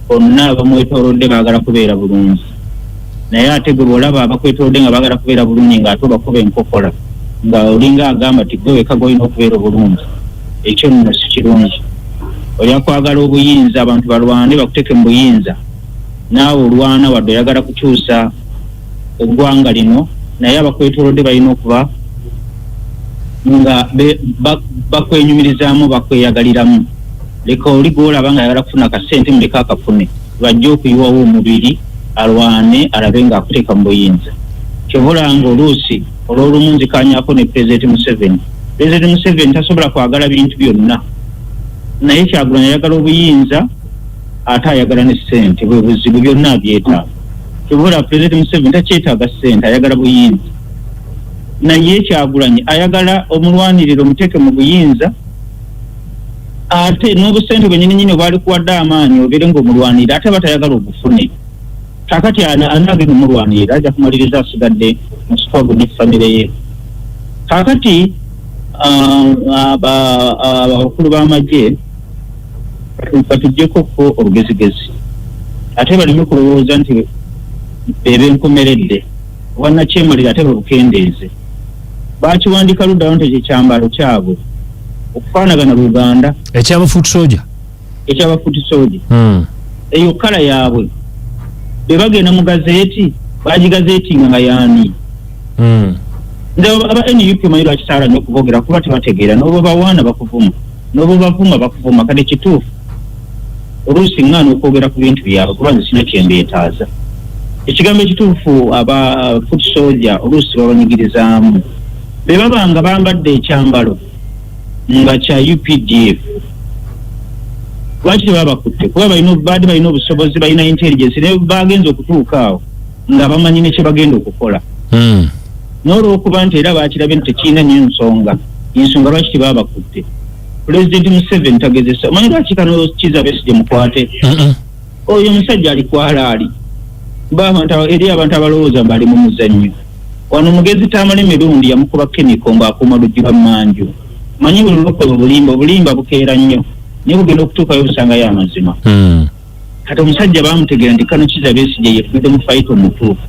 bonna abamwetoolodde baagala kubeera bulungi naye ate gwe bw'olaba abakwetoolodde nga baagala kubeera bulungi ng'ate obakuba enkokola nga olinga agamba ti gwe weka gwolina okubeera obulungi ekyo nno si kirungi oli akwagala obuyinza abantu balwane bakuteeke mu buyinza naawe olwana wadde oyagala kukyusa eggwanga lino naye abakwetoolodde balina okuba nga bakwenyumirizaamu bakweyagaliramu leka oli gwolaba nga ayagala kufuna akasente muleka akafune bajja okuyiwawo omubiri alwane alabe nga akuteeka mu buyinza kyobulanga oluusi olw'olumu nzikanyako ne President Museveni tasobola kwagala bintu byonna naye Kyagulanyi ayagala obuyinza ate ayagala ne ssente bwe buzibu byonna abyetaaga kyobula President Museveni takyetaaga ssente ayagala buyinza naye Kyagulanyi ayagala omulwaniriro omuteeke mu buyinza ate n'obusente bwennyininyini obwali kuwadde amaanyi obeere ng'omulwanirira ate batayagala obufune kakati anaagenda omulwanirira ajja kumaliriza asigadde mu struggle ne famire ye kakati abakulu b'amagye batuggyeko olugezigezi ate baleme kulowooza nti bebenkomeredde wannakyemalira ate babukendeeze bakiwandika luddawo nti ekyekyambalo kyabwe okufaanagana Luganda ekyabafuuti soja eyo kala yaabwe be bagenda mu gazeeti bagigazeetinga nga yaani nze aba NUP manyi lwakisaala nnyo okuboogera kuba tebategeera n'oba bawaana bakuvuma n'oba bavuma bakuvuma kale kituufu oluusi ŋŋaana okwogera ku bintu byabwe kuba nze sina kyembeetaaza ekigambo ekituufu aba foot soja oluusi babanyigirizaamu be baba nga bambadde ekyambalo nga kya UPDF lwaki tebabakutte kuba balina obusobozi balina intelligence ne bagenza okutuuka awo nga bamanyi ne kye bagenda okukola n'olwokuba nti era bakirabye nti tekirina nnyo ensonga lwaki tebabakutte President Museveni tagezesa omanyi lwaki kano Kizza Besigye mukwate oyo omusajja alikwalaali eri abantu abalowooza mbali mu muzannyo wano mugezi Tamale Mirundi yamukuba Keniko ng'akuuma Lugira Mmanju manyi buli lukola obulimba bukeera nnyo naye bugenda okutuukayo busangayo amazima kati omusajja baamutegera nti kano Kizza Besigye ye freedom fight omutuufu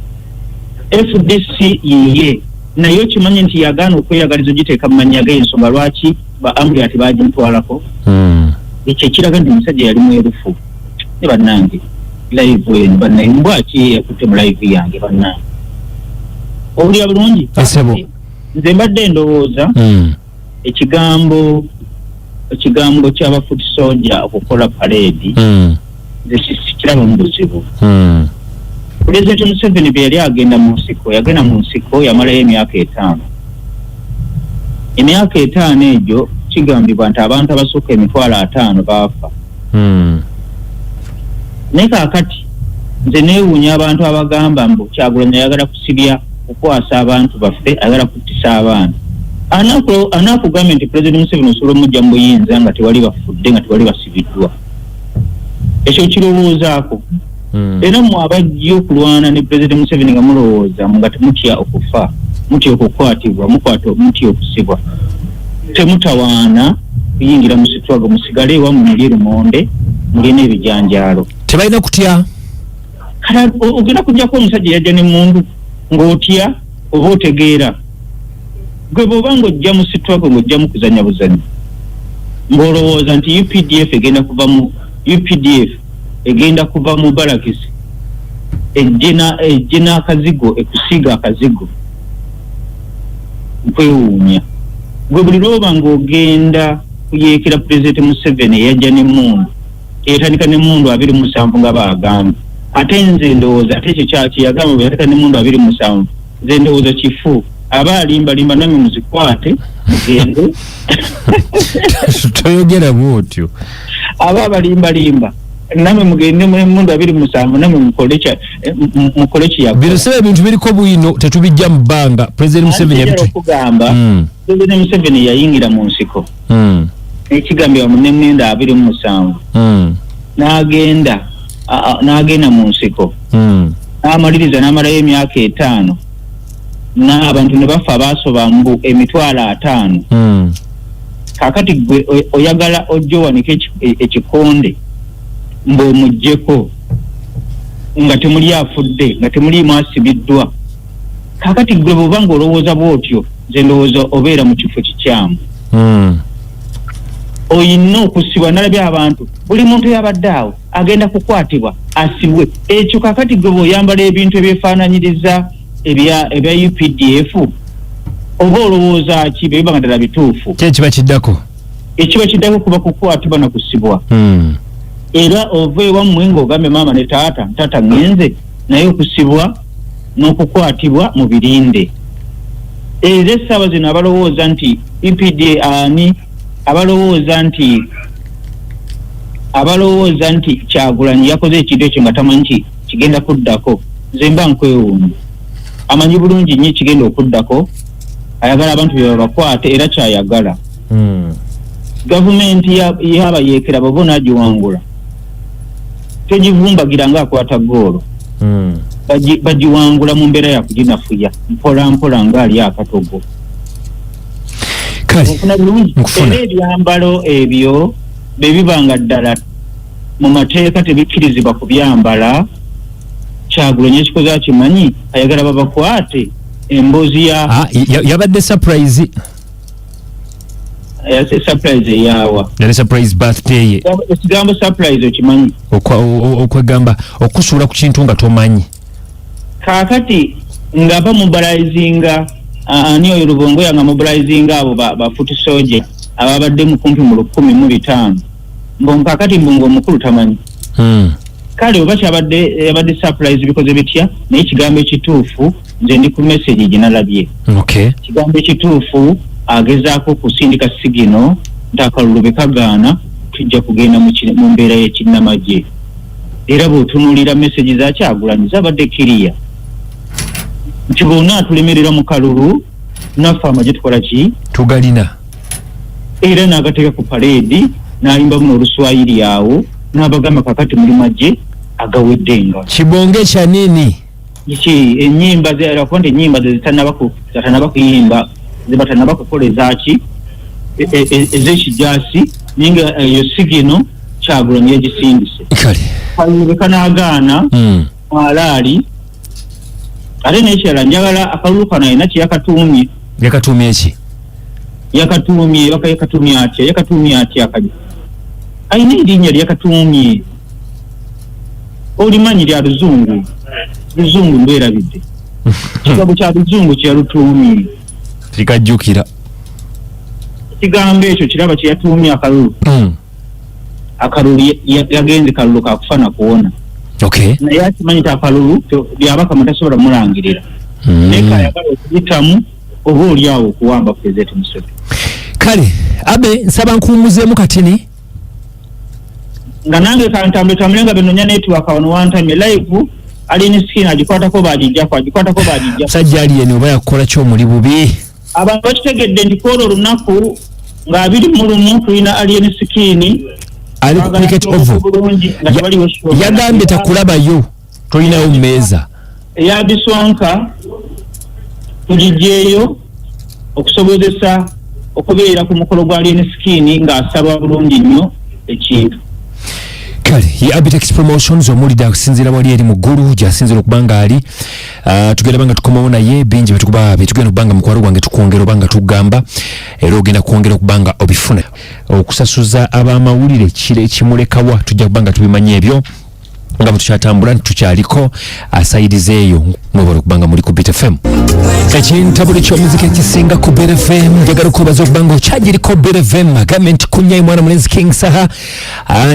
FDC yiye naye okimanyi nti yagaana okweyagaliza ogiteeka mu mannya g'ensonga lwaki ba Amuriat baagimutwalako ekyo ekiraga nti omusajja yali mwerufu ne bannange live eno bannaye mbwaki yakutte mu live yange bannange owulira bulungi nze mbadde ndowooza ekigambo ky'abafuti soja okukola parade nze sikiraba mu buzibu President Museveni bwe yali yagenda mu nsiko yamalayo emyaka 5 egyo kigambibwa nti abantu abasukka 5,000 baafa naye kaakati nze neewuunya abantu abagamba mbu Kyagulanyi ayagala kusibya kukwasa abantu baffe ayagala kuttisa abaana anaakugambye nti President Museveni osobola omujja mu buyinza nga tewali bafudde nga tewali basibiddwa ekyo kirowoozaako era mmwe abajja okulwana ne President Museveni nga mulowooza nga temutya okufa mutya okukwatibwa mutya okusibwa temutawaana kuyingira mu sitwago musigale ewammwe muli Lumonde mulina ebijanjaalo tebalina kutya kala ogenda kujjako omusajja yajja ne mundu ng'otya oba otegeera gwe bw'oba ng'ojja mu sitwago ng'ojja mu kuzanya buzanyi ng'olowooza nti UPDF egenda kuva mu barakisi ejje n'akazigo ekusiiga akazigo nkwewuunya gwe buli lwoba ng'ogenda kuyeekera President Museveni eyajja n'emmundu eyatandika n'emmundu 27 nga baagamba ate nze ndowooza ate ekyo kyakiyagamba bwe yatandika n'emmundu 27 nze ndowooza kifu aba alimbalimba namwe muzikwate mugende toyogera bwotyo aba abalimbalimba namwe mugende mu mundu 27 namwe mukole kiyako birasaba ebintu biriko bwino tetubijja mu bbanga President Museveni kugamba President Museveni yayingira mu nsiko ekigambibwa mu nemenda 27 n'agenda mu nsiko n'amaliriza n'amalayo emyaka 5 n'abantu ne bafa baasoba mbu 5,000 kakati gwe oyagala ojja owanike ekikonde mb'omuggyeko nga temuli afudde nga temuliimu asibiddwa kakati gwe bw'oba ng'olowooza bw'otyo nze ndowooza obeera mu kifo kikyamu oyina okusibwa nalabye abantu buli muntu yabadde awo agenda kukwatibwa asibwe ekyo kakati gwe bw'oyambala ebintu ebyefaananyiriza ebya UPDF oba olowooza ki bye biba nga ddala bituufu ekiba kiddako kuba kukwatibwa na kusibwa era ova ewammwe ng'ogambe maama ne taata ngenze naye okusibwa n'okukwatibwa mu birinde era essaawa zino abalowooza nti EPDA ani abalowooza nti Kyagulanyi yakoze ekintu ekyo nga tamanyi kigenda kuddako nze mba nkwewuunya amanyi bulungi nnyo kigenda okuddako ayagala abantu bye babakwate era kyayagala gavumenti yaba yeekera baba n'agiwangula tegivumbagira ng'akwata goolo bagiwangula mu mbeera ya kuginafuya mpola mpola ng'ali akatogo era ebyambalo ebyo bye bibanga ddala mu mateeka tebikkirizibwa kubyambala Kyagulanyi ekikoze akimanyi ayagala babakwate emboozi yabadde surprise eyawa yali surprise birthday ye ekigambo surprise okimanyi okwegamba okusuula ku kintu nga tomanyi kaakati nga bamobilizinga ani oyo Lubongo yanga mobilizinga abo bafuti soje ababadde mu kumpi mu 1,500 kaakati mbongo omukulu tamanyi kale oba yabadde surprise bikoze bitya naye ekigambo ekituufu nze ndi ku message ginalabye ekigambo ekituufu agezaako kusindika sigino nti akalulu bekagaana tujja kugenda mu mbeera y'ekinnamagye era bw'otunuulira message za Kyagulanyi zabadde kiriya nti bonna atulemerera mu kalulu naffe amagye tukola ki tugalina era n'agateeka ku parade n'ayimbamu n'oluswayiri awo n'abagamba kakati muli magye agaweddenga kibonge kya nini ennyimba zerakonde ennyimba zitanaba kuyimba zibatanaba kukola ezaki ez'ekijasi ninga eyo sigino Kyagulanyi yagisindise kalulu kanaagaana mwalaali ate n'ekirala njagala akalulu kano alina kyeyakatuumye yakatuumye eki yakatuumye atya akali alina erinnya lyakatuumye olimanyi lya luzungu mbeerabidde kigabo kya luzungu kyeyalutuumye tikajjukira ekigambo ekyo kiraba kyeyatuumye akalulu akalulu yagenze kalulu kakufana kuwona naye akimanyi ti akalulu lyabakama tasobola mulangirira naye kayagala okuyitamu oba oliawo okuwamba Pulezidenti Museveni kale abe nsaba nkuwummuzeemu katini nga nange kantambule nga benonya network wano wantamye live ali ne screen agikwatako bagijjako sajja aliyeni oba yakukola kyomuli bubi abantu bakitegedde nti kwolwo olunaku nga 21 tulina alien screen ali ku cricket oval yagambye takulabayo tolinayo mu meeza eyabiswanka tugijjeeyo okusobozesa okubeera ku mukolo gwa alien screen ng'asaba bulungi nnyo ekintu kale ye Abitex Promotions omulida akusinzira wali eri mu ggulu gyasinzira okubanga ali tugenda banga tukomawo naye bingi betugenda okubanga mukwalo gwange tukwongera obanga tugamba era ogenda kwongera okubanga obifuna okusasuza ab'amawulire kire kimulekawa tujja kubanga tubimanye ebyo nga tukyatambula tukyaliko asayidizeeyo mwebala okubanga muli ku Beat FM ekintabuli ky'omuzika ekisinga ku Beat FM njagala okubaza okubanga okyagiriko Beat FM agambe nti kunyayi mwana mulenzi King Saha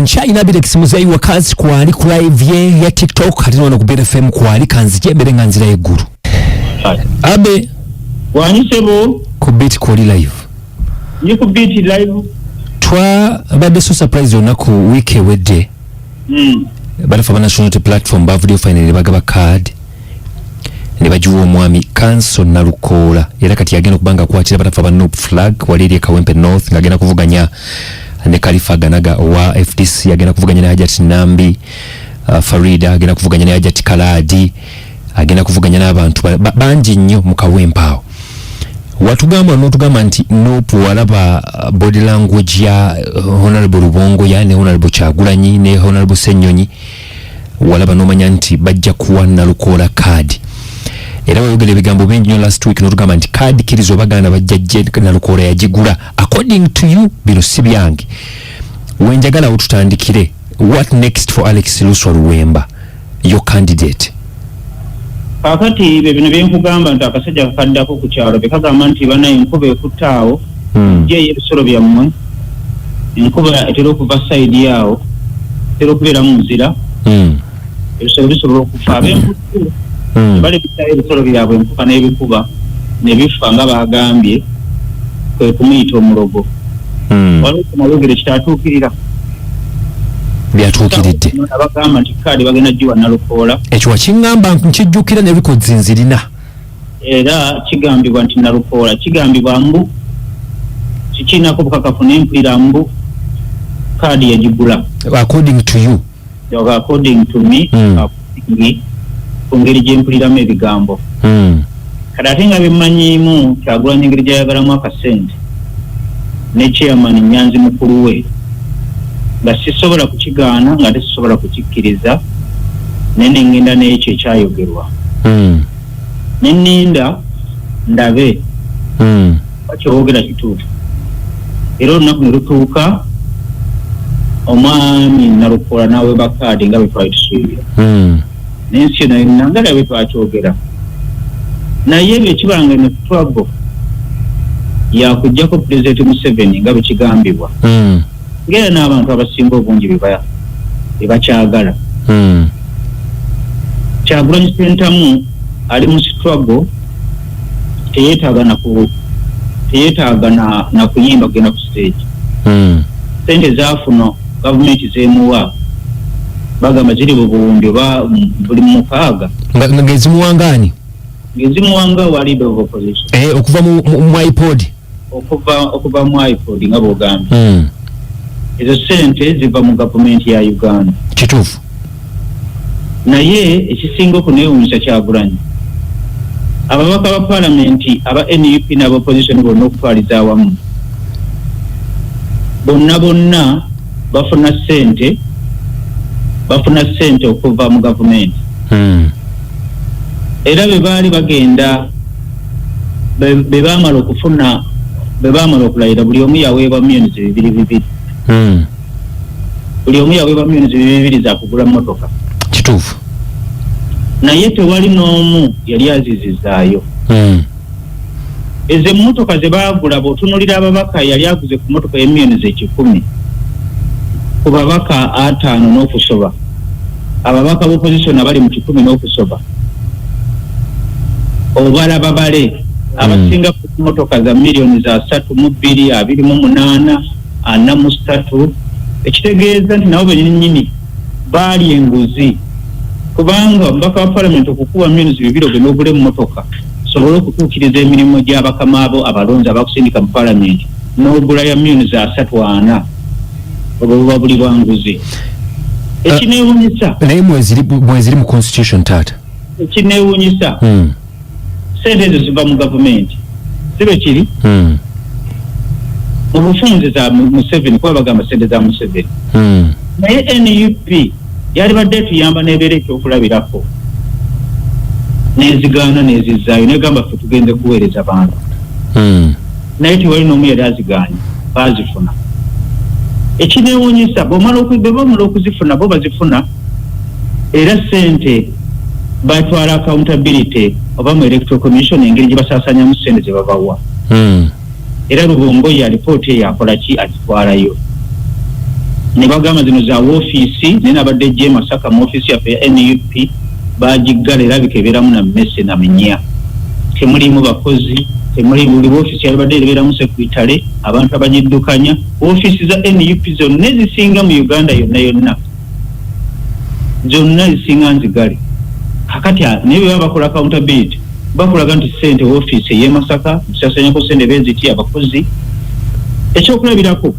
nkyayina Abitex muzeeyi wakazi kwali ku live ye ya TikTok ate nono ku Beat FM kwali kanzija embere nga nzira eggulu abe wanyisebo ku Beat kwali live ni ku Beat live twabadde so surprise olunaku wiiki ewedde balafa ba national platform bavuddeyo finally bagaba card ne bagiwa omwami Kanso Nalukoola era kati yagenda okubanga akwatira balafa ba Nope Flag wali eri Kawempe North ng'agenda kuvuganya ne Khalifa Ganaga owa FDC agenda kuvuganya ne Hajat Nambi Farida agenda kuvuganya ne Hajat Kaladi agenda kuvuganya n'abantu bangi nnyo mu Kawempe awo watugamba n'otugamba nti Nope walaba body language ya Honorable Rubongo ya ne Honorable Kyagulanyi ne Honorable Ssenyonyi walaba n'omanya nti bajja kuwa Nalukoola card era wayogera ebigambo bingi nnyo last week n'otugamba nti card kiriza obaganda bajjajje Nalukoola yagigula according to you bino si byange wenjagala otutandikire what next for Alex Luswa Luwemba your candidate kakati bino byenkugamba nti akasajja kakaddako ku kyalo bekagamba nti bana enkuba ekuttaawo gye ebisolo byammwe enkuba etera okuva sayidi yawo etera okubeera mu nzira ebisolo bisobola okufa ab'enkutu bali bitayo ebisolo byabwe enkuba n'ebikuba ne bifa nga bagambye kwe kumuyita omulogo waliwo kumalugero kitatuukirira byatuukiridde abagamba nti kaadi bagenda giwa Nalukoola ekyo wakiŋŋamba nkijjukira ne records nzirina era kigambibwa nti Nalukoola kigambibwa mbu kikinako bukakafu n'empulira mbu kaadi yagigula according to you according to me ku ngeri gyempuliramu ebigambo kati ate nga bimmanyiimu Kyagulanyi engeri gyayagalamu akasente ne chairman Nyanzi mukulu we nga sisobola kukigaana nga tesisobola kukikkiriza nene ngenda n'ekyo ekyayogerwa nenninda ndabe bakyogera kituufu era olunaku ne lutuuka omwami Nalukoola n'aweebwa kaadi nga bwe twali tusuubira n'ensi eno yonna nga bwe twakyogera naye bwekibanga ne tutwago yakuggyako Pulezidenti Museveni nga bwe kigambibwa ngera n'abantu abasinga obungi bye bakyagala Kyagulanyi Ssentamu ali mu struggle teyeetaaga na kuyimba kugenda ku stage sente zafuna gavumenti zemuwa bagamba ziri bubuwumbi buli mukaaga ngezimuwangani ngezimuwanga wa leader of opposition okuva mu iPod okuva mu iPod nga bogambye ezo sente ziva mu gavumenti ya Uganda kituufu naye ekisinga okuneewuunyisa Kyagulanyi ababaka ba palamenti aba NUP n'aba opposition bonna okutwaliza awamu bonna bafuna sente okuva mu gavumenti era be baali bagenda be baamala okulayira buli omu yaweebwa millions 2 buli omu yaweebwa millions 2 za kugula motoka kituufu naye tewali n'omu yali azizizaayo ezo emmotoka ze baagula bw'otunuulira ababaka yali aguze ku motoka ye millions 10 ku babaka 5 n'okusoba ababaka b'opposition abali mu 10 n'okusoba obalaba bale abasinga ku motoka za millions za 3.2 28 43 ekitegeeza nti nabo bennyini baali enguzi kubanga mbaka wa parliament okukuba millions 2 ogenda ogule mu motoka sobola okutuukiriza emirimu gy'abakama abo abalonzi abakusindika mu parliament n'ogula ya millions za 3 obuba buli bwanguzi ekineewuunyisa naye mweziri mu constitution taata ekineewuunyisa sente ezo ziva mu gavumenti sibe kiri mu bufunze za Museveni kuba bagamba sente za Museveni naye NUP yali badde tuyamba n'ebeera ekyokulabirako nezigaana nezizaayo negamba ffe tugenze kuweereza bantu naye tewali n'omu yali azigaanye baazifuna ekineewuunyisa bamala okuzifuna bo bazifuna era sente batwala accountability oba mu electoral commission engeri gye basaasanyamu sente ze babawa era Lubongo ya lipooti eyo akola ki agitwalayo ne bagamba zino za woofiisi naye nabadde gye Masaka mu ofiisi yaffe ya NUP bagiggala era bikebeeramu na mmese na minya temulimu bakozi temuli buli woofiisi yalibadde ebeeramu sekretary abantu abagiddukanya woofiisi za NUP zonna ezisinga mu Uganda yonna zonna zisinga nzigale kakati naye bwe bakola accountability bakulaga nti sente woofiisi ey'e Masaka bisasanyako sente beziti abakozi ekyokulabirako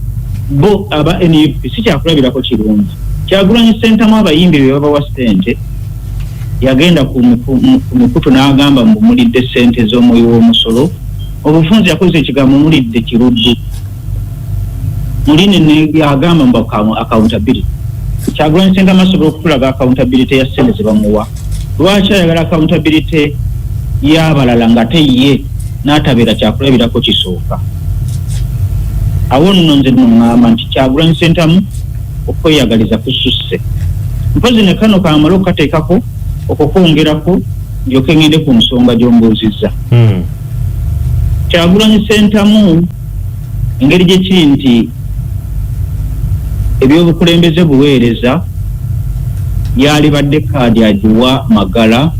bo aba NUP si kyakulabirako kirungi Kyagulanyi Ssentamu abayimbi be babawa sente yagenda ku mikutu n'agamba mulidde sente z'omwoyo w'omusolo obufunzi yakoze ekigambo mulidde kiruddu muline ne agamba mbu accountability Kyagulanyi Ssentamu asobola okutulaga accountability ya sente ze bamuwa lwaki ayagala accountability y'abalala nga ye n'atabeera kyakulabirako kisooka awo nno nze nongamba nti Kyagulanyi Ssentamu okweyagaliza kususse mpozi ne kano kamala okukateekako okukwongerako ndyoke ngende ku nsonga gy'ombuuzizza Kyagulanyi Ssentamu engeri gye kiri nti ebyobukulembeze buweereza yalibadde kaadi agiwa Magala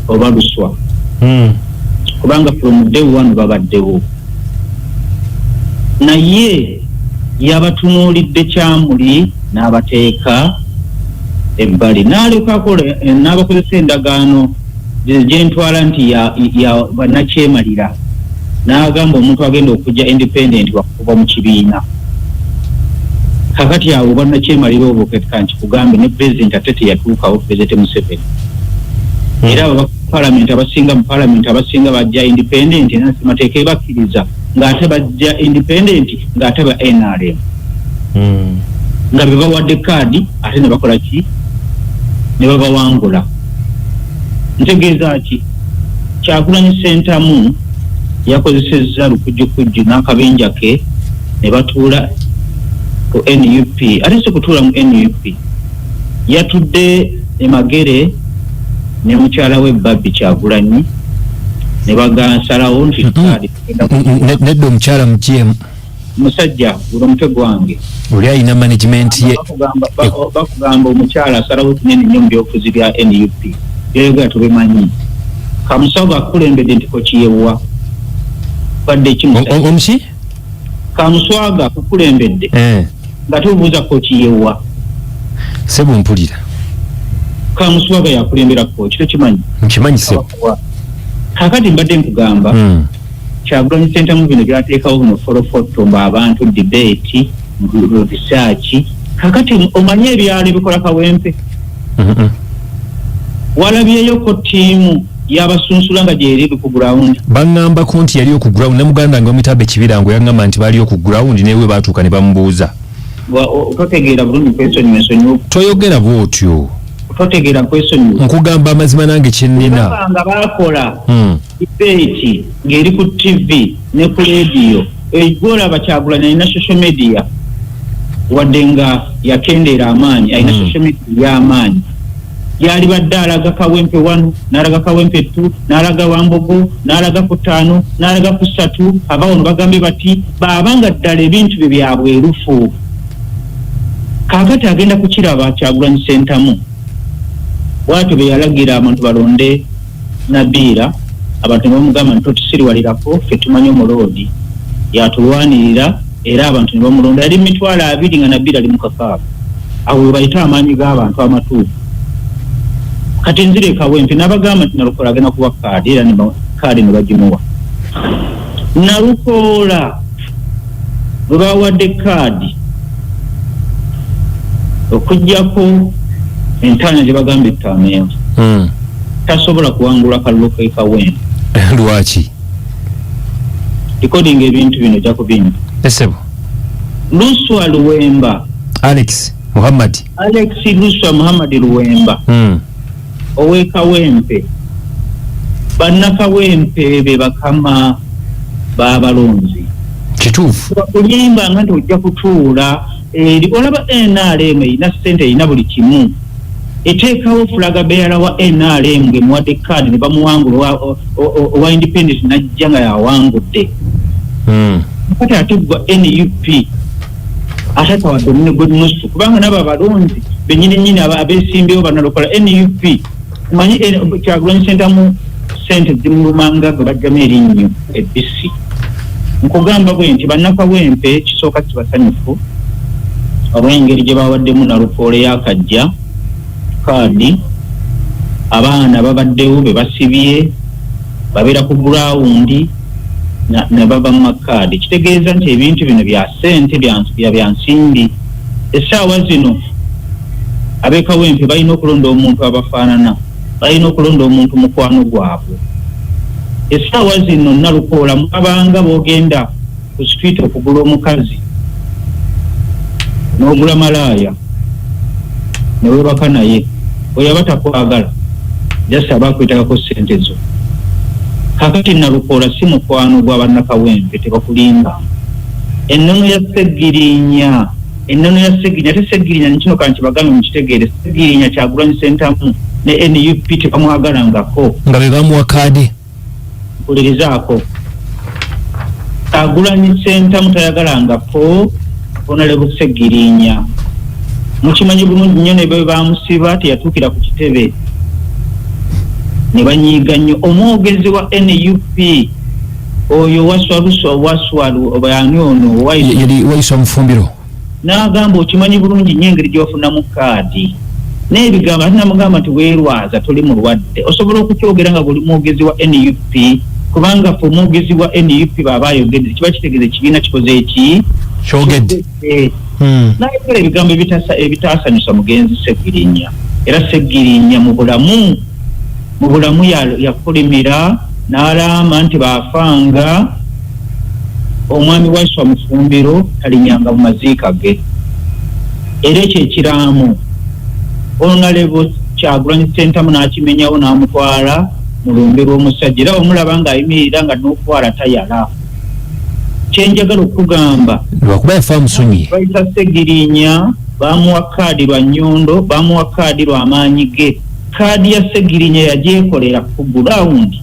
oba Luswa kubanga from day one babaddewo naye yabatunuulidde kyamuli n'abateeka ebbali n'alekakola n'abakozesa endagaano gyentwala nti ya bannakyemalira n'agamba omuntu agenda okujja independent wakuva mu kibiina kakati awo bannakyemalira obukeka nti kugambe ne president ate teyatuukawo president Museveni era parliament abasinga mu parliament abasinga bajja independent n'amateeka ebakkiriza ng'ate bajja independent ng'ate ba NRM nga be bawadde kaadi ate ne bakola ki ne babawangula ntegeeza ki Kyagulanyi Ssentamu yakozesezza lukujjukujju n'akabinja ke ne batuula ku NUP ate si kutuula mu NUP yatudde Emagere ne mukyala we Babbi Kyagulanyi ne bagansalawo nti nedda omukyala mukyemu musajja gulo mutwe gwange oli alina management ye bakugamba omukyala asalawo kinene nnyo mu byobufuzi bya NUP byeyogera tubimanyi Kamusawo akulembedde nti kokiyewa badde ekimuki Kamuswaga kukulembedde nga tubuuza kooki yewa sebo mpulira Kamuswaga yakulembera kooki tokimanyi nkimanyi sebo kakati mbadde nkugamba Kyagulanyi Ssentamu bino byateekawo bino folofotomba abantu debate research kakati omanye ebyalo ebikola Kawempe walabyeyoko ttiimu y'abasunsula nga gyeri ku ground baŋŋambako nti yali ku ground ne muganda nga bamuyita Kibirango yaŋŋamba nti baliyo ku ground newe baatuuka ne bamubuuza totegeera bulungi kwesonyiwa toyogera bw'otyo totegeera kwesonyiwa nkugamba amazima nange kyennina nga baakola debate ng'eri ku TV ne ku radio egolaba Kyagulanyi alina social media wadde nga yakendeera amaanyi alina social media y'amaanyi yali badde alaga Kawempe 1 n'alaga Kawempe 2 n'alaga Wambogo n'alaga ku 5 n'alaga ku 3 abawo bagambye bati baabanga ddala ebintu bye byabwerufu kakati agenda kukiraba Kyagulanyi Ssentamu bwatyo be yalagira abantu balonde Nabiira abantu bamugamba nti tusiriwalirako ffe tumanyi omuloodi yatulwanirira era abantu ne bamulonda yali 20 nga Nabiira ali mu kakaaga awo bayita amaanyi g'abantu amatuufu kati nzire Kawempe n'abagamba nti Nalukola agenda kuba kaadi era kaadi ne bagimuwa Nalukola bwe bawadde kaadi okujjako entanya gye bagamba ettaameewo tasobola kuwangula kalulu ke Kawempe lwaki recording ebintu bino jja kubimba esebo Luswa Luwemba Alex Muhammad Luswa Muhammad Luwemba owe Kawempe bannakawempe be bakama b'abalonzi kituufu bakulimba nga nti ojja kutuula olaba NRM erina ssente erina buli kimu eteekawo fulaga beera wa NRM ngemuwadde kaadi ne bamuwangula owa independent najja nga yawangudde kati ate gwa NUP ate tawadde omunego nusu kubanga nabo abalonzi bennyini abeesimbyewo Banalukola NUP manyi Kyagulanyi Ssentamu sente zimulumanga gwe bajjamu erinnyo ebbisi nkugamba bwe nti bannakawempe kisooka kibasanyufu olw'engeri gye bawaddemu Nalukola yakajja kaadi abaana babaddewo be basibye babeera ku gurawundi ne baba mu makaadi kitegeeza nti ebintu bino bya ssente bya nsimbi essaawa zino ab'e Kawempe balina okulonda omuntu abafaanana balina okulonda omuntu mukwano gwabwe essaawa zino Nalukola mukabanga b'ogenda ku street okugula omukazi n'ogula malaaya ne weebaka naye oyaba takwagala jasaba akwetakako ssente zo kakati Nalukola si mukwano gwa bannakawempe tebakulimba ennono ya Ssegirinya ate Ssegirinya nikino kanti bagambe mukitegeere Ssegirinya Kyagulanyi Ssentamu ne NUP tebamwagalangako nga be bamuwa kaadi mpulirizaako Kyagulanyi Ssentamu tayagalangako Honorable Ssegirinya mukimanyi bulungi nnyo ne bwe bamusiba teyatuukira ku kitebe ne banyiiga nnyo omwogezi wa NUP oyo waswalu obayani ono yali wayisa Mufumbiro n'agamba okimanyi bulungi nnyo engeri gyebafunamu kaadi n'ebigambo ate namugamba nti weerwaza toli mulwadde osobola okukyogera nga buli mwogezi wa NUP kubanga fe omwogezi wa NUP baba ayogedde kiba kitegeeza ekibiina kikoze eki kyogedde n'ayogera ebigambo ebitaasanyusa mugenzi Ssegirinya era Ssegirinya mu bulamu yakolimira n'alama nti baafanga omwami waiswa Mufumbiro talinyanga mu maziika ge era ekyo ekiraamo Honorable Kyagulanyi Ssentamu n'akimenyawo n'amutwala mu lumbe lw'omusajja era omulaba ng'ayimirira nga n'okwala tayala kyenjagala okugamba lwakuba yafa musonyi bayita Ssegirinya bamuwa kaadi lwa nnyondo bamuwa kaadi lwa maanyi ge kaadi ya Ssegirinya yagyekolera ku gurawundi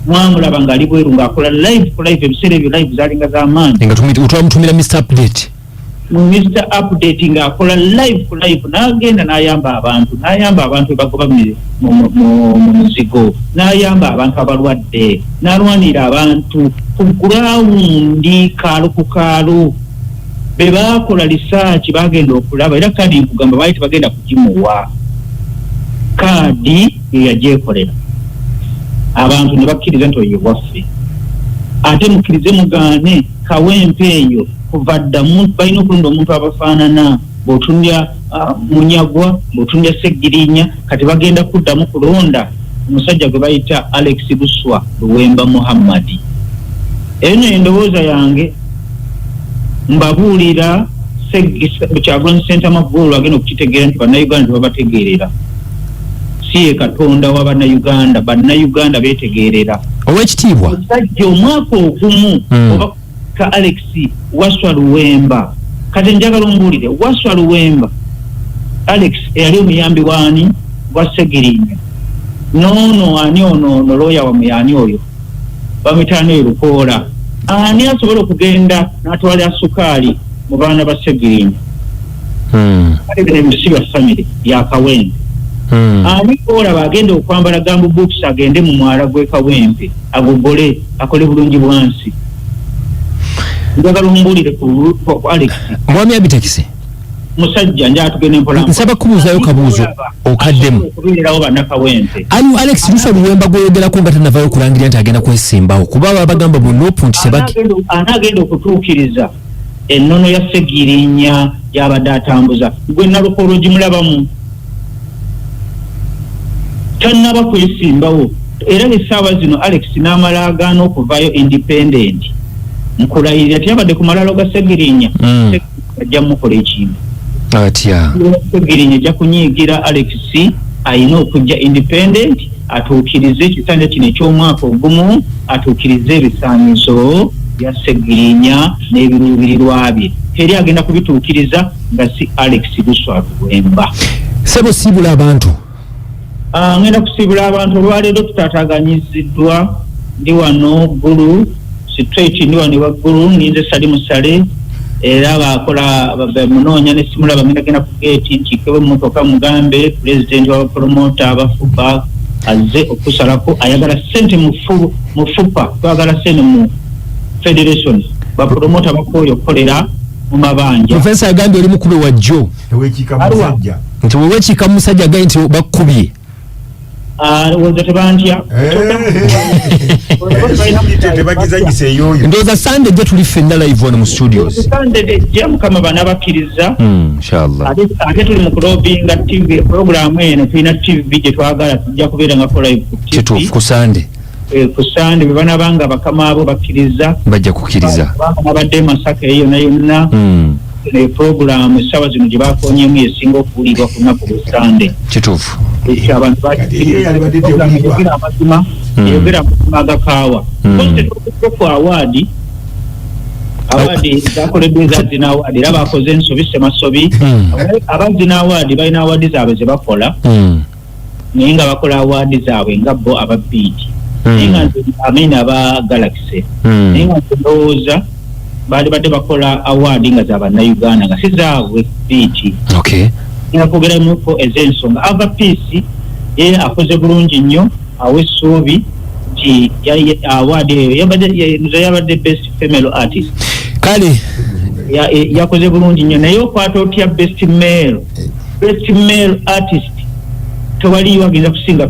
mwamulaba ng'ali bweru ng'akola live ebiseera ebyo live zaalinga z'amaanyi nga twamutumira Mr. Update Mr. Update ng'akola live n'agenda n'ayamba abantu bagoba mu muzigo n'ayamba abantu abalwadde n'alwanira abantu ku gurawundi kaalo ku kaalo bebakola research bagenda okulaba era kadi nkugamba baali tebagenda kugimuwa kadi yeyagyekolera abantu ne bakkiriza nti oyo waffe ate mukkirize mugaane Kawempe eyo kuva ddamu balina okulonda omuntu abafaanana bw'otundya Munyagwa bw'otundya Seggirinya kati bagenda kuddamu kulonda omusajja gwe bayita Alex Buswa Luwemba Muhammadi. Eno endowooza yange mbabuulira Kyagulanyi Center Magulu agenda okukitegeera nti bannayuganda tebabategeerera si ye Katonda wa bannayuganda beetegeerera ow'ekitiibwa omusajja omwaka ogumu oba ka Alex Waswa Luwemba kati njagala ombuulire Waswa Luwemba Alex eyali omuyambi waani gwa Seggirinya nono ani ono looya wa muyani oyo bamitaano erukoola ani asobola okugenda n'atwala sukaali mu baana ba Seggirinya kale bino ebintu bya famire ya Kawempe ani olaba agenda okwambala gambu books agende mu mwala gwe Kawempe agogole akole bulungi bwansi njagala ombuulire ku Alex mwami abitekise musajja nja atugende mpola nsaba kubuuzayo kabuuzo okaddemu okubeerawo banna Kawempe ali Alex Lusa Luwemba gwoyogerako nga tanavaayo okulangirira nti agenda kwesimbawo kuba bagamba mu no point anaagenda okutuukiriza ennono ya Seggirinya y'abadde atambuza gwe nalukolo gimulabamu tannaba kwesimbawo era essaawa zino Alex n'amala agaana okuvaayo independent nkulayirira tiyabadde ku malalo ga Seggirinya ajja mukola ekintu atya Seggirinya ajja kunyiigira Alex ayina okujja independent atuukirize ekitanda kino eky'omwaka ogumu atuukirize ebisaanyizo bya Seggirinya n'ebiruubirirwa bye teri agenda kubituukiriza nga si Alex Buswa Luwemba. Sebo siibula abantu ngenda kusiibula abantu olwaleero tutaataaganyiziddwa ndi wano Gulu straight ndi wano waggulu ninze Salimu Sale era bakola munoonya ne simulaba ngenda ku gate nkikewe mmotoka mugambe president wa promota abafuba azze okusalako ayagala sente mufupa twagala sente mu federation ba promota bakoyo kolera mu mabanja. Professor agambye oli mukube wa Joe nti wewekiika musajja agaye nti bakkubye woza tebantya ndowooza Sunday gye tuli ffenna live wano mu studios Sunday gye mukama bana bakkiriza inshallah ate tuli mu kulobinga TV programu eno tulina TV gye twagala tujja kubeera nga ko live kituufu ku Sunday ku Sunday bwe banabanga bakama abo bakkiriza bajja kukkiriza abadde Masaka eyo yonna programu essaawa zino gye bakoonyemu esinga okuwulirwa ku lunaku lwa Sunday kituufu abantu yogera amazima agakaawa ku awadi zakoleddwa ezazina awadi era bakoze ensobi semasobi abazina awadi balina awadi zaabwe ze bakola naye nga bakola awadi zaabwe nga bo aba biiti naye nga amina aba galaxy naye nga ndowooza baali badde bakola awadi nga z'abannayuganda nga si zaabwe biiti nakogeramuko ez'ensonga ava peace ye akoze bulungi nnyo aw'essuubi nti awadi eyo yabadde best female artist kale yakoze bulungi nnyo naye okwata otya best male artist tewaliyo agenda kusinga